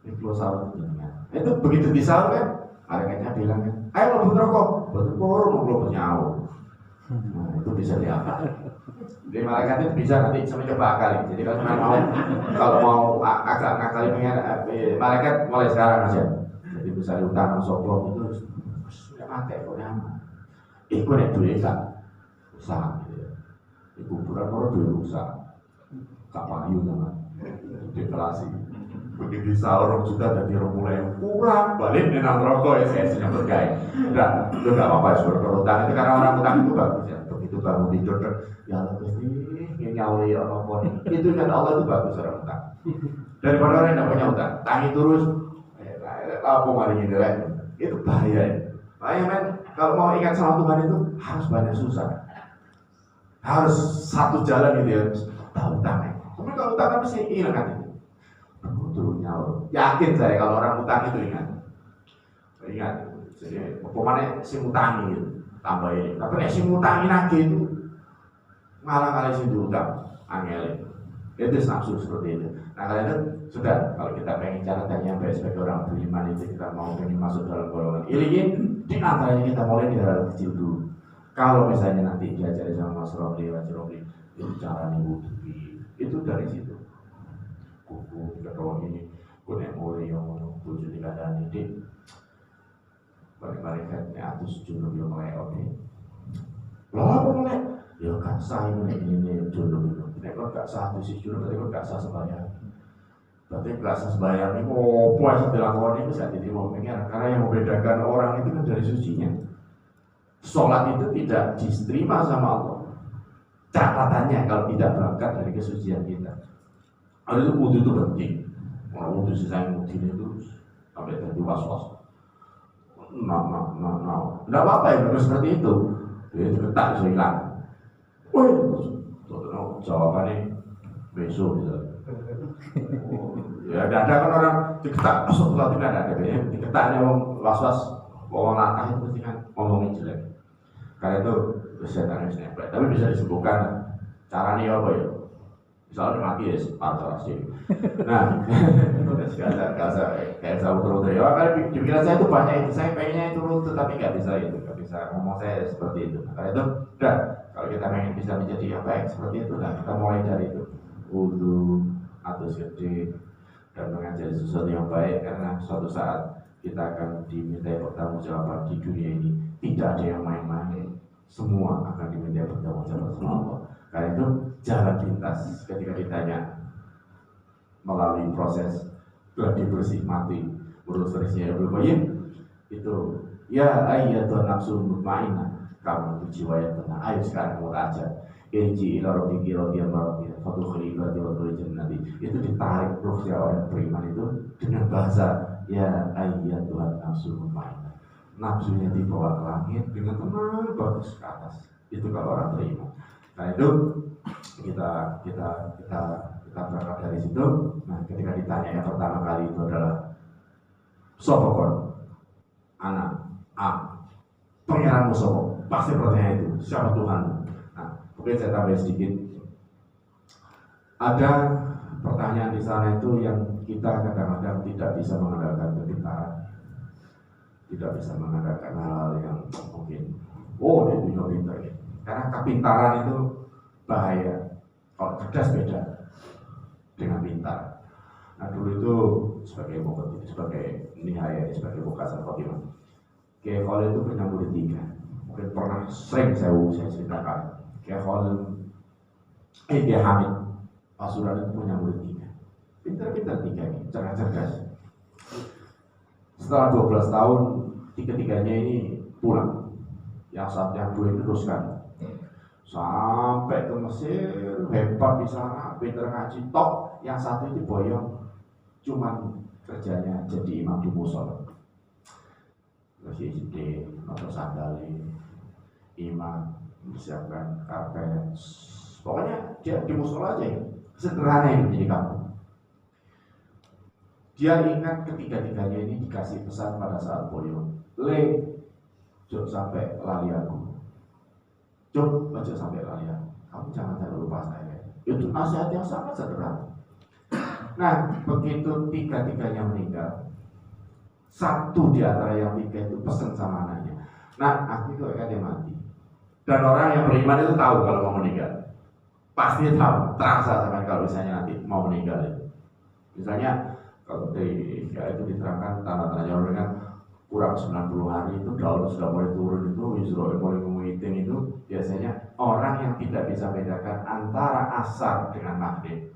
Ini pulau sahur dengan. Itu begitu disahur kan? Malaikatnya bilang kan, ayo lebih rokok, betul mau belum bernyawa. Nah itu bisa diangkat. Jadi malaikat itu bisa nanti sampai coba akali. Jadi kalau mau agak ngakali pengen malaikat mulai sekarang aja. Jadi bisa diutang soblong itu sudah mati kok nyaman. Iku nek duit kan rusak gitu ya. Di kuburan orang duit rusak. Kak payu kan. Deflasi. Begitu sahur juga jadi mulai kurang balik dengan rokok ya saya bergaya. Udah itu nggak apa-apa suruh utang itu karena orang utang itu bagus ya. Begitu bangun tidur ya Allah pasti nyawa ya Allah itu kan Allah itu bagus orang utang. Daripada orang yang tidak punya utang, tangi terus, apa mari ini itu bahaya ya. Bahaya men kalau mau ingat sama Tuhan itu harus banyak susah, harus satu jalan gitu ya. Tahu utang ya. Tapi kalau utang kan mesti hilang kan. Turunnya yakin saya kalau orang utang itu ingat jadi pokoknya si utangi gitu tambah ini tapi nek si utangi lagi itu malah kali si utang angel itu nafsu seperti itu. Nah kalian itu sudah kalau kita pengen cara tanya sebagai orang beriman itu kita mau pengen masuk dalam golongan ini di antaranya kita mulai di hal kecil dulu. Kalau misalnya nanti diajari sama Mas Romli itu cara wudhu itu dari situ. Kuku ketua ini, kunek mulai yang tujuh di keadaan ini, balik-baliknya atus junub yang mulai oke. Lalu apa mulai? Ya gak sah ini junub itu. Nek kok gak sah tuh si junub, berarti kok gak sah sembahyang. Berarti gak sah sembahyang ini, oh puasa dilakukan itu saat ini mau pengen. Karena yang membedakan orang itu kan dari sucinya. Sholat itu tidak diterima sama Allah. Catatannya kalau tidak berangkat dari kesucian kita. Ada itu wudhu itu penting. Orang wudhu sisanya wudhu itu sampai jadi was-was. Nggak apa-apa ya, benar seperti itu. Dia ketak bisa hilang. Wih, jawabannya besok gitu. Ya ada kan orang diketak, masuk sholat tidak ada. Diketaknya was-was, orang langkah itu pasti kan ngomongin jelek. Karena itu setan yang snapback. Tapi bisa disembuhkan. Caranya apa ya? Misalnya mati ya, parah sih. Nah, kayak saya rute. Ya, kali di pikiran saya itu banyak itu. Saya pengennya itu rute, tapi nggak bisa itu, nggak bisa ngomong saya seperti itu. Nah, karena itu, udah. Kalau kita pengen bisa menjadi apa ya seperti itu, nah kita mulai dari itu. Wudhu, atus gede, dan mengajari sesuatu yang baik. Karena suatu saat kita akan dimintai pertanggungjawaban di dunia ini. Tidak ada yang main-main. Semua akan dimintai pertanggungjawaban sama Allah. Karena itu jalan pintas ketika ditanya melalui proses gladi bersih mati urus bersihnya berbayar itu ya ayyatuhan nafsu mutmainnah kamu itu jiwa yang tenang ayo sekarang kamu aja irji ila rabbiki radiyallahu anhu fadkhuli ibadi wadkhuli jannati itu ditarik ruh orang beriman itu dengan bahasa ya ayyatuhan nafsu mutmainnah nafsunya dibawa ke langit dengan tenang bagus ke atas itu kalau orang beriman. Nah itu kita berangkat dari situ. Nah ketika ditanya yang pertama kali itu adalah sopokon anak pengiranmu sopo pasti pertanyaan itu siapa Tuhan. Nah mungkin saya tambah sedikit ada pertanyaan di sana itu yang kita kadang-kadang tidak bisa mengandalkan kepintaran, tidak bisa mengandalkan hal-hal yang mungkin dia punya pintar ya. Karena kepintaran itu bahaya. Kalau cerdas beda dengan pintar. Nah dulu itu sebagai nihaya, sebagai bekas Fatimah, Kiai Khalil itu punya murid 3. Mungkin pernah sering saya ceritakan. Kiai Khalil, Kiai Hamid Pasuruan itu punya murid 3. Pintar-pintar 3 ini, cerdas-cerdas. Setelah 12 tahun, 3-3-nya ini pulang. Yang 2 itu teruskan sampai ke Mesir, hebat di sana, pintar ngaji top. Yang 1 itu boyong, cuman kerjanya jadi imam di musola. Terus ide, atau sandali, imam, mempersiapkan karpet. Pokoknya dia di musola aja ya. Sederhana ini jadi kamu. Dia ingat ketiga-tiganya ini dikasih pesan pada saat boyong. Jok sampai lali aku. Jok sampai lali aku. Kamu jangan lupa saya. Itu nasihat yang sangat sederhana. Nah, begitu 3-tiganya meninggal, 1 di antara yang 3 itu pesan sama anaknya. Nah, aku itu akan mati. Dan orang yang beriman itu tahu kalau mau meninggal. Pasti tahu, terasa sama kalau misalnya nanti mau meninggal itu. Misalnya kalau di itu diterangkan tanda-tandanya orang kan kurang 90 hari itu daun sudah mulai turun itu, Israel mulai memuiting itu biasanya orang yang tidak bisa bedakan antara asar dengan maghrib.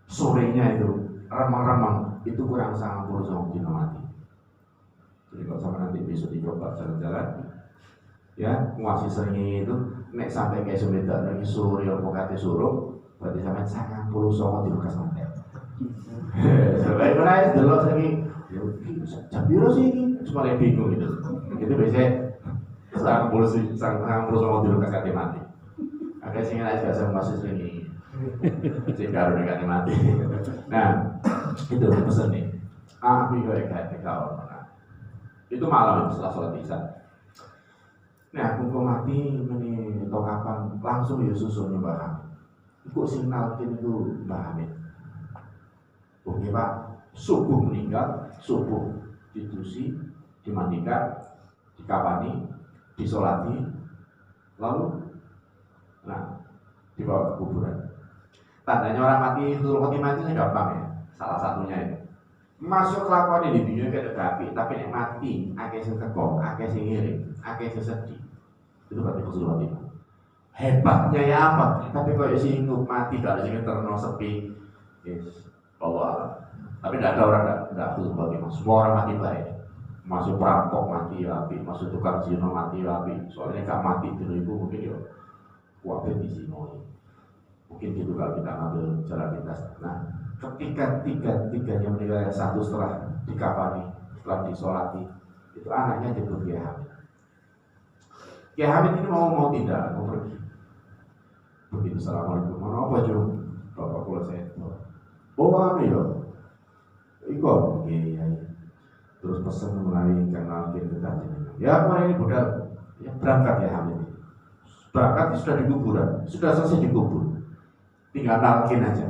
Sorenya itu remang-remang itu kurang 90 dino mati. Jadi kalau sama nanti besok dicoba jalan-jalan, ya masih sering itu nek sampai kayak sebentar lagi sore apa kate suruh berarti sampai 90 dino kas mati. Sebaik mana delok saiki jam piro sih iki? Cuma lagi bingung gitu. Itu biasanya 90 dino kas mati. Agak sing nek biasa masih sering sehingga harus nekati mati. Nah, itu pesan nih. Aku kayak kau. Itu malam setelah sholat isya. Nah, aku mati meni atau kapan langsung ya susun Mbah Hamid. Iku signal itu Mbah Hamid. Oke Pak, subuh meninggal, subuh ditusi, dimandikan, dikafani, disolati, lalu dibawa ke kuburan. Tandanya orang mati Husnul Khotimah itu gampang ya. Salah satunya itu masuk kelakuan di dunia gak ada api, tapi nek mati akeh sing teko, akeh sing ngiring, akeh sing sedih. Itu berarti Husnul Khotimah. Hebatnya ya apa? Tapi kalau sing mati gak ada sing terno sepi. Yes, Allah. Tapi tidak ada orang tidak Husnul Khotimah. Semua orang mati baik. Masuk perampok mati api, masuk tukang zina mati api. Soalnya gak mati dulu ibu mungkin yo kuabe di sini. Mungkin gitu kalau kita ambil jalan pintas. Nah, ketika 3-tiganya meninggal, yang 1 setelah dikafani, setelah disolati, itu anaknya jemput Kiai Hamid. Kiai Hamid ini mau tidak, mau pergi. Begitu assalamualaikum, mana apa Jum? Bapak kula saya. Oh ya, ikut. Iya. Terus pesan melalui kanal kita jenengan. Ya kemarin ini udah berangkat ya Hamid. Berangkat sudah di kuburan, sudah selesai dikubur. Tinggal nalkin aja.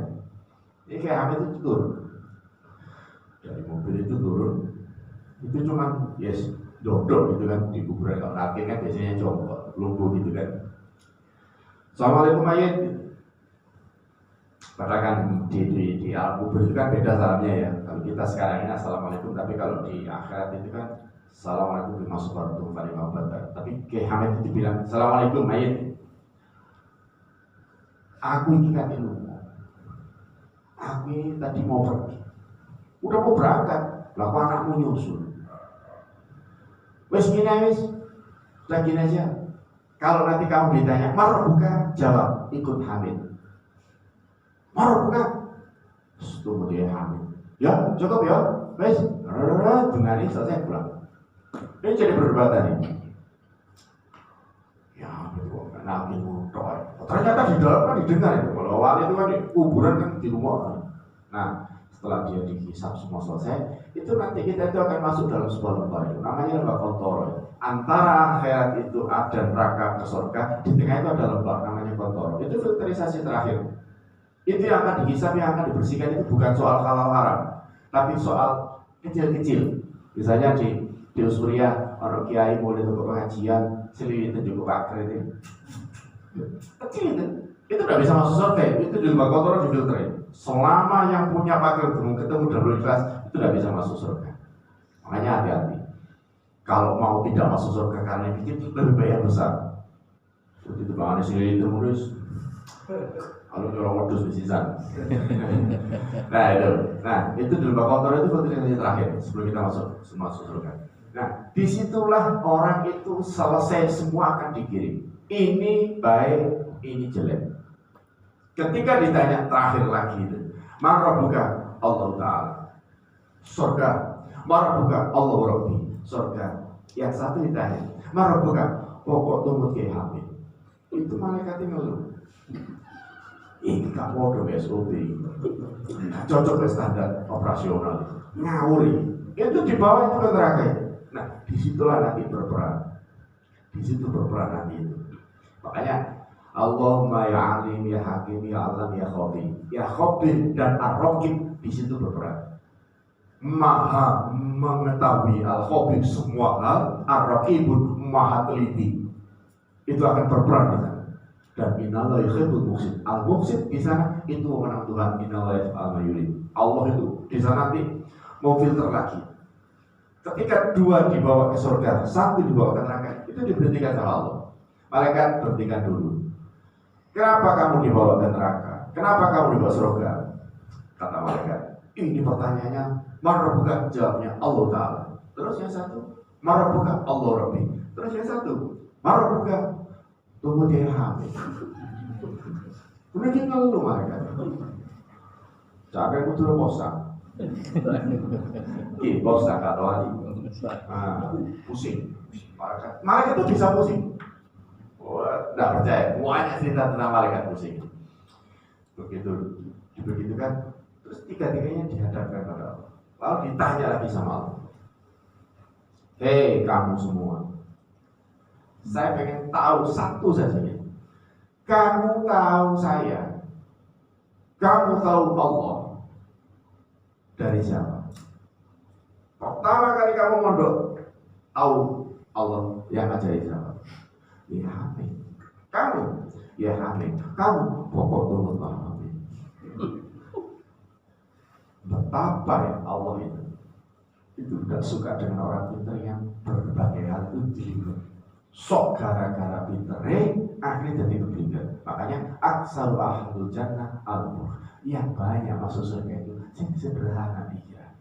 Ini kayak Hamid itu turun dari mobil itu turun. Itu cuma dodok gitu kan di kuburan. Kalau nalkin kan biasanya jongkok, lumpuh gitu kan. Assalamualaikum Ayat. Padahal kan di alam kubur itu kan beda salamnya ya. Kalau kita sekarang ini assalamualaikum, tapi kalau di akhirat itu kan assalamualaikum warahmatullahi wabarakatuh. Tapi kayak Hamid itu bilang assalamualaikum Ayat. Aku ini kan ilmu. Aku ini tadi mau pergi. Udah mau berangkat. Lalu anakmu nyusul. Wes gini Sudah gini aja. Kalau nanti kamu ditanya, marah bukan? Jawab, ikut Hamid. Marah bukan? Tunggu dia Hamid. Ya, cukup ya. Wes, dengarin selesai pulang. Ini jadi perdebatan ini. Ya, betul. Nabi mudah. Ternyata di dalam kan didengar itu. Kalau awal itu kan di kuburan kan di rumah. Nah, setelah dia dihisap semua selesai, itu nanti kita itu akan masuk dalam sebuah lembah itu. Namanya lembah Kontoro. Antara akhirat itu ada neraka ke surga, di tengah itu ada lembah namanya Kontoro. Itu filterisasi terakhir. Itu yang akan dihisab, yang akan dibersihkan itu bukan soal halal haram, tapi soal kecil-kecil. Misalnya di Usuriah, orang kiai mulai untuk pengajian, seliwit itu cukup akar itu. Kecil itu nggak bisa masuk surga, itu di lembaga kotoran difilterin. Selama yang punya pagar belum ketemu dalam kelas, itu nggak bisa masuk surga. Makanya hati-hati. Kalau mau tidak masuk surga karena yang kecil, lebih baik yang besar. Seperti itu bang Anies seliwit itu mulus. Kalau orang wedus di sisa. Nah itu di lembaga kotoran itu filterisasi terakhir sebelum kita masuk surga. Nah disitulah orang itu selesai semua akan dikirim. Ini baik, ini jelek. Ketika ditanya terakhir lagi itu, Marabuka Allah Ta'ala, surga. Marabuka Allah Rabbi, surga. Yang satu ditanya, Marabuka pokok tumut ke Hamid. Itu malaikat ngeluh. Ini gak bodoh SOP, cocok ke standar operasional, ngawuri. Itu di bawah itu ke neraka. Nah, disitulah nanti berperan. Di situ berperan nanti itu. Makanya Allahumma ya alim ya hakim ya alam ya khabir, ya khabir dan ar-raqib di situ berperan. Maha mengetahui al-khabir semua hal, ar-raqibun maha teliti. Itu akan berperan di sana. Dan innallaha yuhibbul muqsit. Al-muqsit di sana itu wewenang Tuhan. Innallaha yaf'alu ma yurid. Allah itu di sana nanti mau filter lagi. Ketika dua dibawa ke surga, satu dibawa ke neraka, itu diberhentikan sama Allah. Malaikat berhentikan dulu. Kenapa kamu dibawa ke neraka? Kenapa kamu dibawa surga? Kata malaikat. Ini pertanyaannya, Marabuka, jawabnya Allah Ta'ala. Terus yang satu, Marabuka Allah Rabbi. Terus yang satu, Marabuka tunggu dia hamil. Kemudian ngeluh malaikat. Capek kudu bosan. Bosan kata wali. Pusing. Malaikat itu bisa pusing. Tidak percaya, banyak cerita tentang malaikat pusing. Begitu kan, terus tiga-tiganya dihadapkan kepada Allah. Lalu ditanya lagi sama Allah. Hei kamu semua, saya pengen tahu satu saja. Kamu tahu saya, kamu tahu Allah dari siapa? Pertama kali kamu mondok, tahu Allah yang ngajari siapa? Ya Hamid. Kamu, ya Hamid. Kamu pokok turut Hamid. Betapa ya Allah itu tidak suka dengan orang pintar yang berbagai hal itu sok gara-gara pintar, akhirnya jadi kebingungan. Makanya aksaru ahlul jannah al-mur, yang banyak masuk surga itu sederhana pikiran.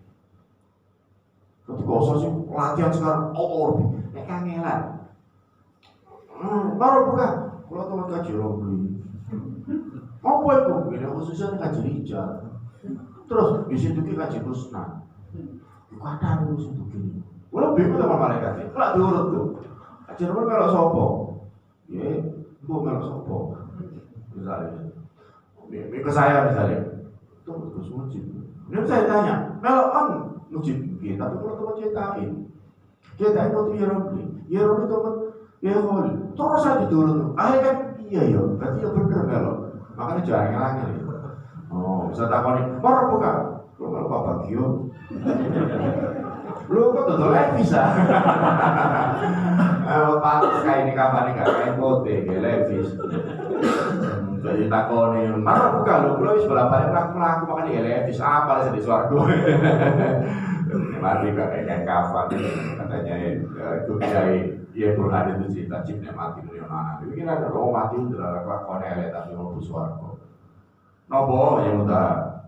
Ketika usah sih latihan sekarang lebih, kangelan. Baru buka, kalau teman kaji beli. Apa itu? Ini khususnya kaji rijal. Terus di situ kita kaji husna. Kadang di situ gini. Walau bingung sama malaikat ini, kalau diurut tuh. Kaji nomor melok sopo. Ya, bu melok sopo. Misalnya, ke saya misalnya. Tuh terus mujib. Ini saya tanya, melok kan mujib. Tapi kalau teman ceritain, ceritain waktu ya Robi teman. Ya hol, terus saya diturun. Akhirnya kan iya ya, berarti ya bener melok. Makanya jangan ngelangin ya. Oh, bisa takoni, marah bukan? Lu melok Pak Bagio. Lu kok tuh bisa? Pantas kayak ini kapan nih kayak kote, kayak levis. Jadi takoni, marah bukan? Lu bisa balapan melaku makan di levis. Apa sih di suaraku? Mati kayak kapan? Katanya itu kiai. Iya Burhan itu cerita cipnya mati milion anak. Ini kan ada orang mati itu adalah kelakuan elek tapi mau bersuara. Nopo yang udah.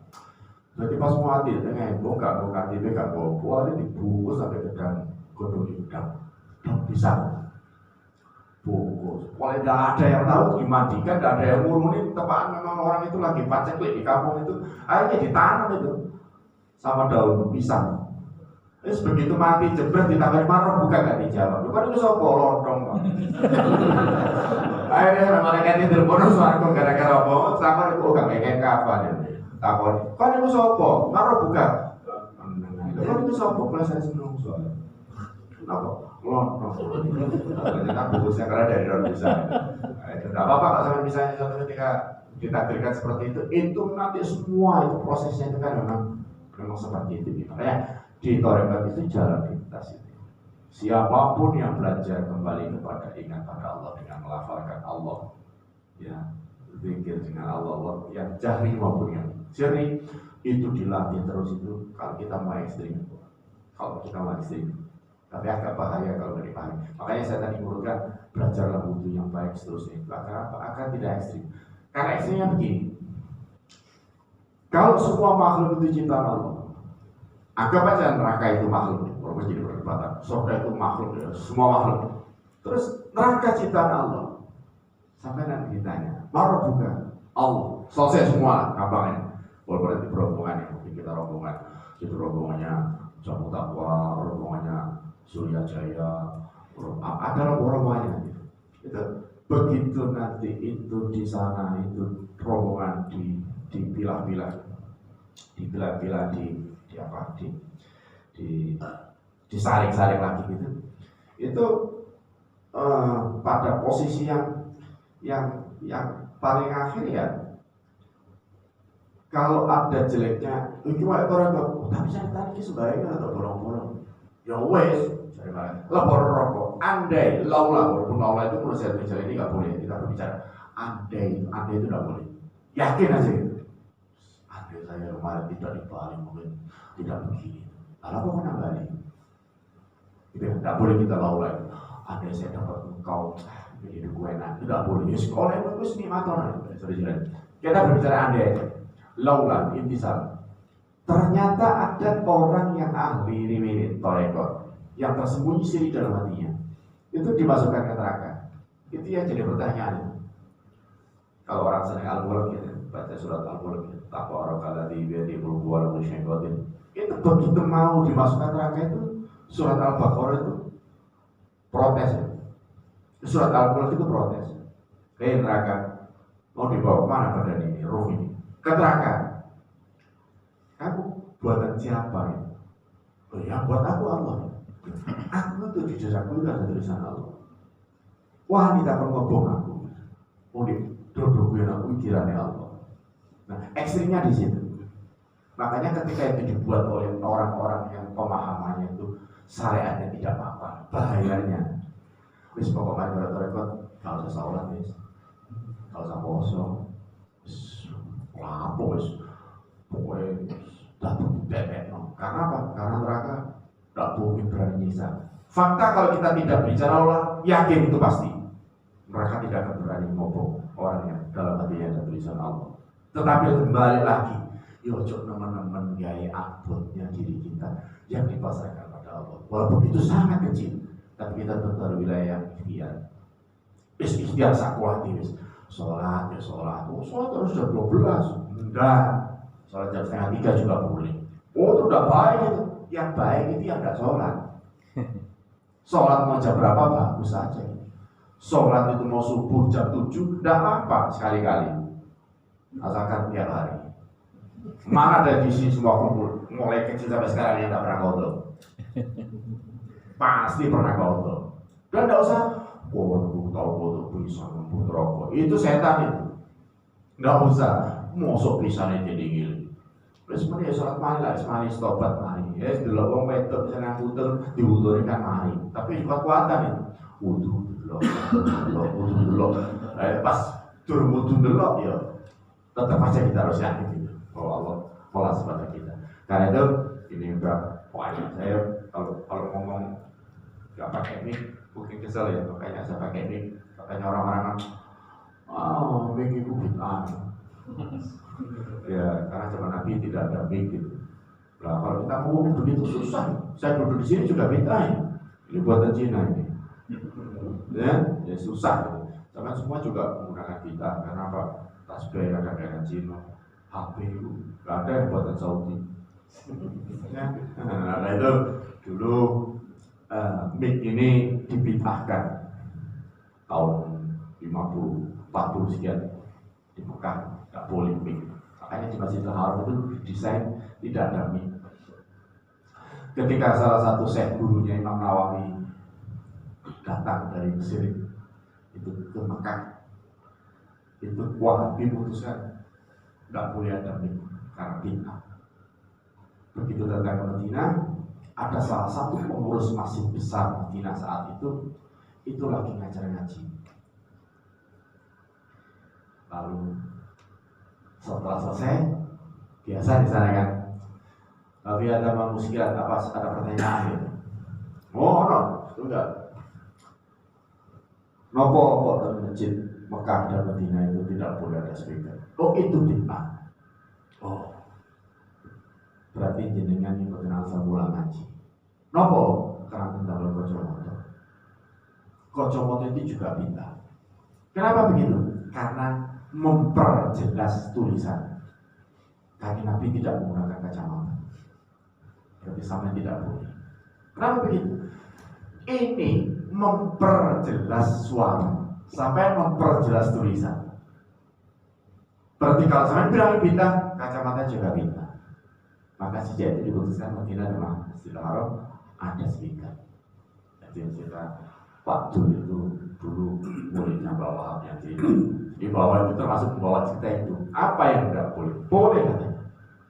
Jadi pas mati tengah buka TV gak bawa ini dibungkus sampai gedang godong udang. Dan bisa bungkus. Kalau tidak ada yang tahu dimandikan, tidak ada yang ngurunin. Tepaan memang orang itu lagi paceklik di kampung itu. Akhirnya ditanam itu sama daun pisang. Terus begitu mati jebret ditambah marah bukan gak dijawab. Bukan itu sopo lontong. Akhirnya malaikat itu terbunuh suaraku gara-gara apa? Takon itu gak pengen kapan. Takon. Kan itu sopo? Marah bukan. Kan itu sopo? Kalau saya senang soal. Kenapa? Lontong. Ternyata bungkusnya karena dari daun pisang. Tidak apa-apa kalau sampai misalnya suatu ketika ditakdirkan seperti itu nanti semua itu prosesnya itu kan memang seperti itu. Makanya di tarekat itu jalan pintas itu. Siapapun yang belajar kembali kepada ingat pada Allah dengan melafalkan Allah, ya, zikir dengan Allah yang jahri maupun yang sirri, itu dilatih terus itu kalau kita mau ekstrim. Tapi agak bahaya kalau nggak dipahami. Makanya saya tadi urutkan belajarlah wudhu yang baik seterusnya. Agar tidak ekstrim. Karena ekstrimnya begini. Kalau semua makhluk itu ciptaan Allah, anggap aja neraka itu makhluk, walaupun jadi perdebatan. Surga itu makhluk, ya, semua makhluk. Terus neraka ciptaan Allah. Sampai nanti ditanya, mana bukan Allah? Selesai semua, gampangnya. Walaupun nanti rombongannya, mungkin kita rombongan, itu rombongannya Jamu Takwa, rombongannya Surya Jaya, ada rombongannya. Itu begitu nanti itu di sana itu rombongan dipilah-pilah disaring-saring lagi gitu. Itu pada posisi yang paling akhir ya. Kalau ada jeleknya, gimana orang tapi saya tadi sebaiknya atau bolong-bolong. Ya wes, lapor rokok. Andai laula, walaupun laula itu menurut saya bicara ini nggak boleh kita berbicara. Andai itu nggak boleh. Yakin aja gitu. Andai saya kemarin tidak dibalik mungkin tidak begini. Lalu kok kena balik? Itu nggak boleh kita laula. Andai saya dapat engkau hidup gue enak, tidak boleh. Ya sekolah itu nikmatan. Kita berbicara andai. Laula intisal. Ternyata ada orang yang ahli riwayat tarekat yang tersembunyi syirik dalam hatinya. Itu dimasukkan ke neraka. Itu yang jadi pertanyaan. Kalau orang senang Al-Mulk ya, baca surat Al-Mulk ya, tabarakalladzii biyadihi mulku wa lahu syai'un. Itu begitu mau dimasukkan neraka itu surat Al-Baqarah itu protes ya. Surat Al-Mulk itu protes. Neraka mau dibawa mana badan ini, roh ini? Ke neraka. Kamu buatan siapa ya? Oh ya buat aku Allah. Aku tuh di jasadku itu ada tulisan Allah. Wanita kan ngobong aku. Oh dodokuin aku kirane Allah. Nah ekstrimnya di situ. Makanya ketika itu dibuat oleh orang-orang yang pemahamannya itu syariatnya tidak apa-apa, bahayanya. Wis pokoknya berat-berat kalau usah sholat wis, kalau usah poso, lapo wis, pokoknya dapat bebek no. Karena apa? Karena neraka tidak mungkin berani nyiksa. Fakta kalau kita tidak bicara Allah, yakin itu pasti neraka tidak akan berani ngobong orang yang dalam hatinya ada tulisan Allah. Tetapi kembali lagi, yo cok teman-teman gaya abotnya diri kita yang dipasrahkan pada Allah. Walaupun itu sangat kecil, tapi kita tetap wilayah ikhtiar. Ikhtiar sakwati wis. Sholat ya sholat. Oh sholat harus jam 12. Enggak. Sholat jam setengah 3 juga boleh. Oh itu udah baik itu. Yang baik itu yang enggak sholat. Sholat mau jam berapa bagus saja. Sholat itu mau subuh jam 7 enggak apa-apa sekali-kali. Asalkan tiap hari. Mana ada di sini semua kumpul mulai kecil sampai sekarang yang enggak pernah kodok. Pasti pernah kodok. Dan enggak usah tahu kodok bisa ngebut rokok. Itu setan itu. Enggak usah. Mosok pisannya jadi gila. Terus kemudian sholat mari lah, mari stopat mari. Ya, delok wong wedok bisa ngaputer diwuduri kan mari. Tapi kuat-kuatan itu. Wudu delok. Pas turun wudu delok ya. Tetap aja kita harus yakin gitu. Bahwa Allah polas pada kita. Karena itu ini udah pokoknya saya kalau ngomong nggak pakai mic mungkin kesel ya. Makanya saya pakai mic. Katanya orang-orang mic itu bid'ah. Ya, karena zaman Nabi tidak ada mic gitu. Nah, kalau kita ngomong begitu susah. Saya duduk di sini juga bid'ah. Ini buatan Cina ini. Ya susah. Gitu. Sama semua juga menggunakan kita. Karena apa? Tasbih kadang-kadang Cina, HP itu nggak ada yang buatan Saudi. Ya. Nah itu dulu mic ini dibid'ahkan tahun 40 sekian di Mekah. Nggak boleh mic. Makanya di Masjidil Haram itu desain tidak ada mic. Ketika salah satu syekh gurunya Imam Nawawi datang dari Mesir itu ke Mekah, itu Wahabi memutuskan nggak boleh ada karena bid'ah. Begitu datang ke Madinah, ada salah satu pengurus masjid besar Madinah saat itu lagi ngajar ngaji. Lalu setelah selesai, biasa di sana kan, tapi ada muskilat apa, ada pertanyaan ya? Oh no, sudah. Nopo kok masjid Mekah dan Madinah itu tidak boleh ada speaker? Oh itu bid'ah. Oh, berarti jenengan yang berkenal semula ngaji. Nopo? Karena tentang kocomoto. Kocomoto itu juga bid'ah. Kenapa begitu? Karena memperjelas tulisan. Kaki Nabi tidak menggunakan kacamata. Berarti sama tidak boleh. Kenapa begitu? Ini memperjelas suara sampai memperjelas tulisan. Berarti kalau sampai bilang bintang, kacamata juga bintang. Maka sejak itu diputuskan Madinah dan Masjidil Haram ada speaker. Jadi cerita Pak Dul itu dulu muridnya bawa yang di bawah itu termasuk membawa cerita itu. Apa yang tidak boleh? Boleh katanya.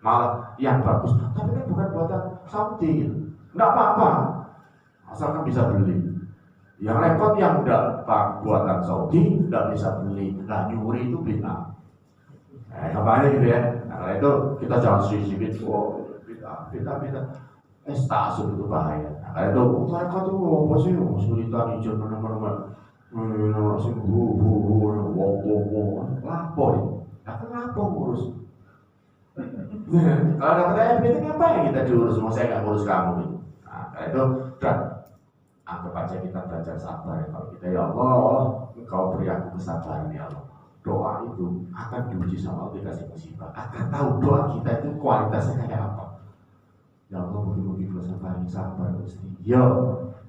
Malah yang bagus. Tapi kan bukan buatan Saudi. Tidak apa-apa. Asalkan bisa beli. Yang repot yang udah buatan Saudi tidak bisa beli. Nah nyuri itu bid'ah. Kemarin gitu ya. Nah kalau itu kita jangan sisipin. Oh bid'ah. Stasiun itu bahaya. Nah kalau itu mereka tuh apa sih? Kesulitan hijau nomor-nomor. Langsung lapor. Nah kenapa ngurus? Kalau dapat ayat ngapain kita diurus? Mau saya nggak ngurus kamu. Nah kalau itu udah. Anggap aja kita belajar sabar. Kalau kita ya Allah, Engkau beri aku kesabaran ya Allah. Doa itu akan diuji sama Allah dikasih musibah. Akan tahu doa kita itu kualitasnya kayak apa. Ya Allah, mungkin kesabaran sabar mesti. Ya,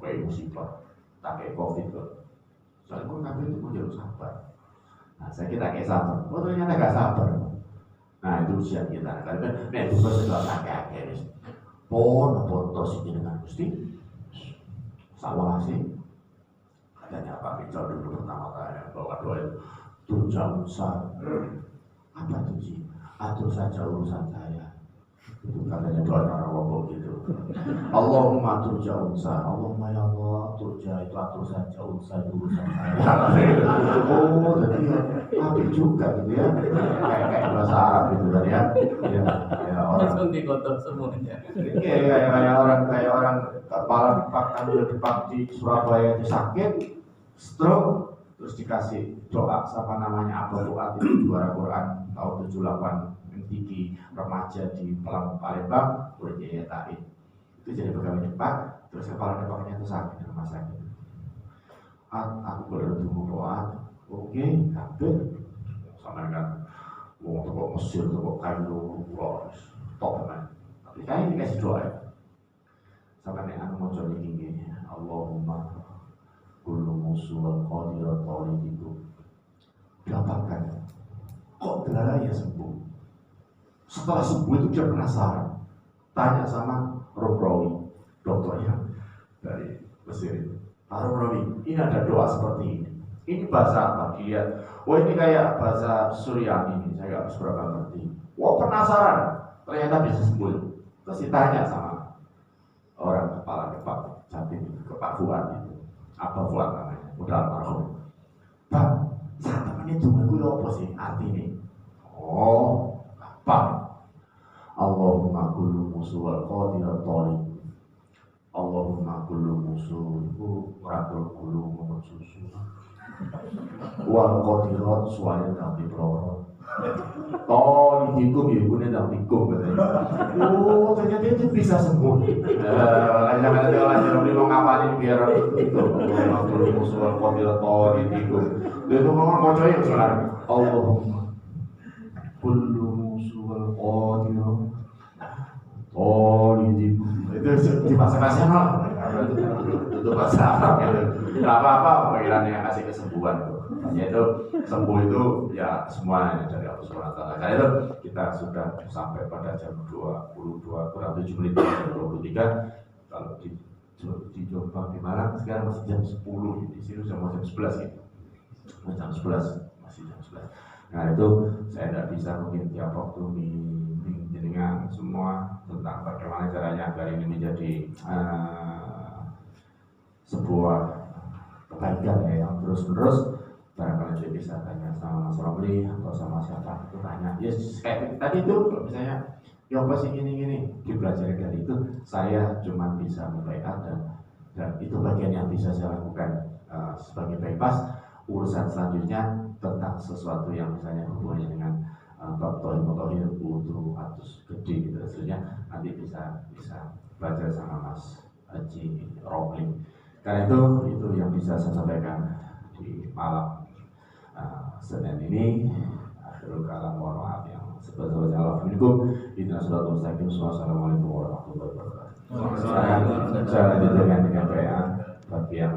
kayak musibah, tak kayak COVID loh. Soalnya kok kabel itu pun harus sabar. Nah, saya kita kayak sabar. Oh ternyata nggak sabar. Nah itu ujian kita. Kalau kan, nah itu sudah kakek. Pon tos ini dengan Gusti. Salah sih, katanya Pak Rizal dulu pertama kali bawa doa itu turja usah, apa itu sih? Atur saja urusan saya. Itu katanya doa orang wabok gitu. Allahumma turja usah, Allahumma ya Allah turja itu atur saja urusan saya. Oh, jadi apa juga gitu ya? Kayak bahasa Arab gitu kan ya? Ya orang. Langsung dikotok semuanya. Kayak orang kepala depak di Surabaya itu sakit, stroke, terus dikasih doa sama namanya Abdul Fuad itu juara Quran tahun 78 MTQ remaja di Palembang, Purjaya Taib. Itu jadi pegawai depak, terus kepala depaknya itu sakit di rumah sakit. Aku bertemu Fuad, oke, kabel, sama kan, mau toko Mesir, toko Kairo, top kan. Tapi kayaknya dikasih doa ya. Sampai nih aku mau coba gini, Allahumma kullu musuh wal qadir taulidiku. Dapatkan kok gelara ya sembuh. Setelah sembuh itu dia penasaran, tanya sama Robrawi, dokternya dari Mesir. Pak Robrawi, ini ada doa seperti ini. Ini bahasa apa? Dilihat, oh ini kayak bahasa Suryani ini, saya nggak seberapa ngerti. Wah penasaran, ternyata bisa sembuh. Terus ditanya sama orang kepala depak Jatim ke Pak Fuad itu, apa Fuad namanya, udah almarhum. Pak, saat temen itu gue apa sih artinya? Oh, apa? Allahumma kullu musuh wal qadir tolib. Allahumma kullu musuh itu rakul kullu ngomong susu. Wal qadirat suara nanti pelorot. Oh, dihikum ya, gue nendang tikum katanya. Oh, ternyata itu bisa sembuh. Jangan ada orang yang mau ngapalin biar itu. Allah belum musuh kotil tor dihikum. Dia tuh ngomong coy sekarang. Allahumma kullu musuh kotil tor dihikum. Itu di bahasa nasional. Itu bahasa Arab gitu. Gak apa-apa pikirannya yang kasih kesembuhan. Yaitu sembuh itu ya semuanya dari Allah SWT. Karena itu kita sudah sampai pada jam 22 kurang 7 menit 23. Kalau di Jombang di Malang sekarang masih jam 10, di sini sudah mau jam 11 gitu. Jam 11 masih jam 11. Nah itu saya tidak bisa mungkin tiap waktu bimbing jenengan semua tentang bagaimana caranya agar ini menjadi sebuah kebaikan ya yang terus-menerus. Barangkali dia bisa tanya sama Mas Romli atau sama siapa itu tanya. Ya kayak tadi itu kalau misalnya ya apa sih gini dipelajari dari itu, saya cuma bisa membaiat dan itu bagian yang bisa saya lakukan sebagai bypass. Urusan selanjutnya tentang sesuatu yang misalnya hubungannya dengan tohir wudu atus gede gitu hasilnya nanti bisa belajar sama Mas Haji Romli. Karena itu yang bisa saya sampaikan di malam Senin ini. Akhirul kalam, mohon maaf yang sebesar-besarnya. Alhamdulillah. Wassalamualaikum warahmatullahi wabarakatuh. Saya lanjutkan dengan PA bagi yang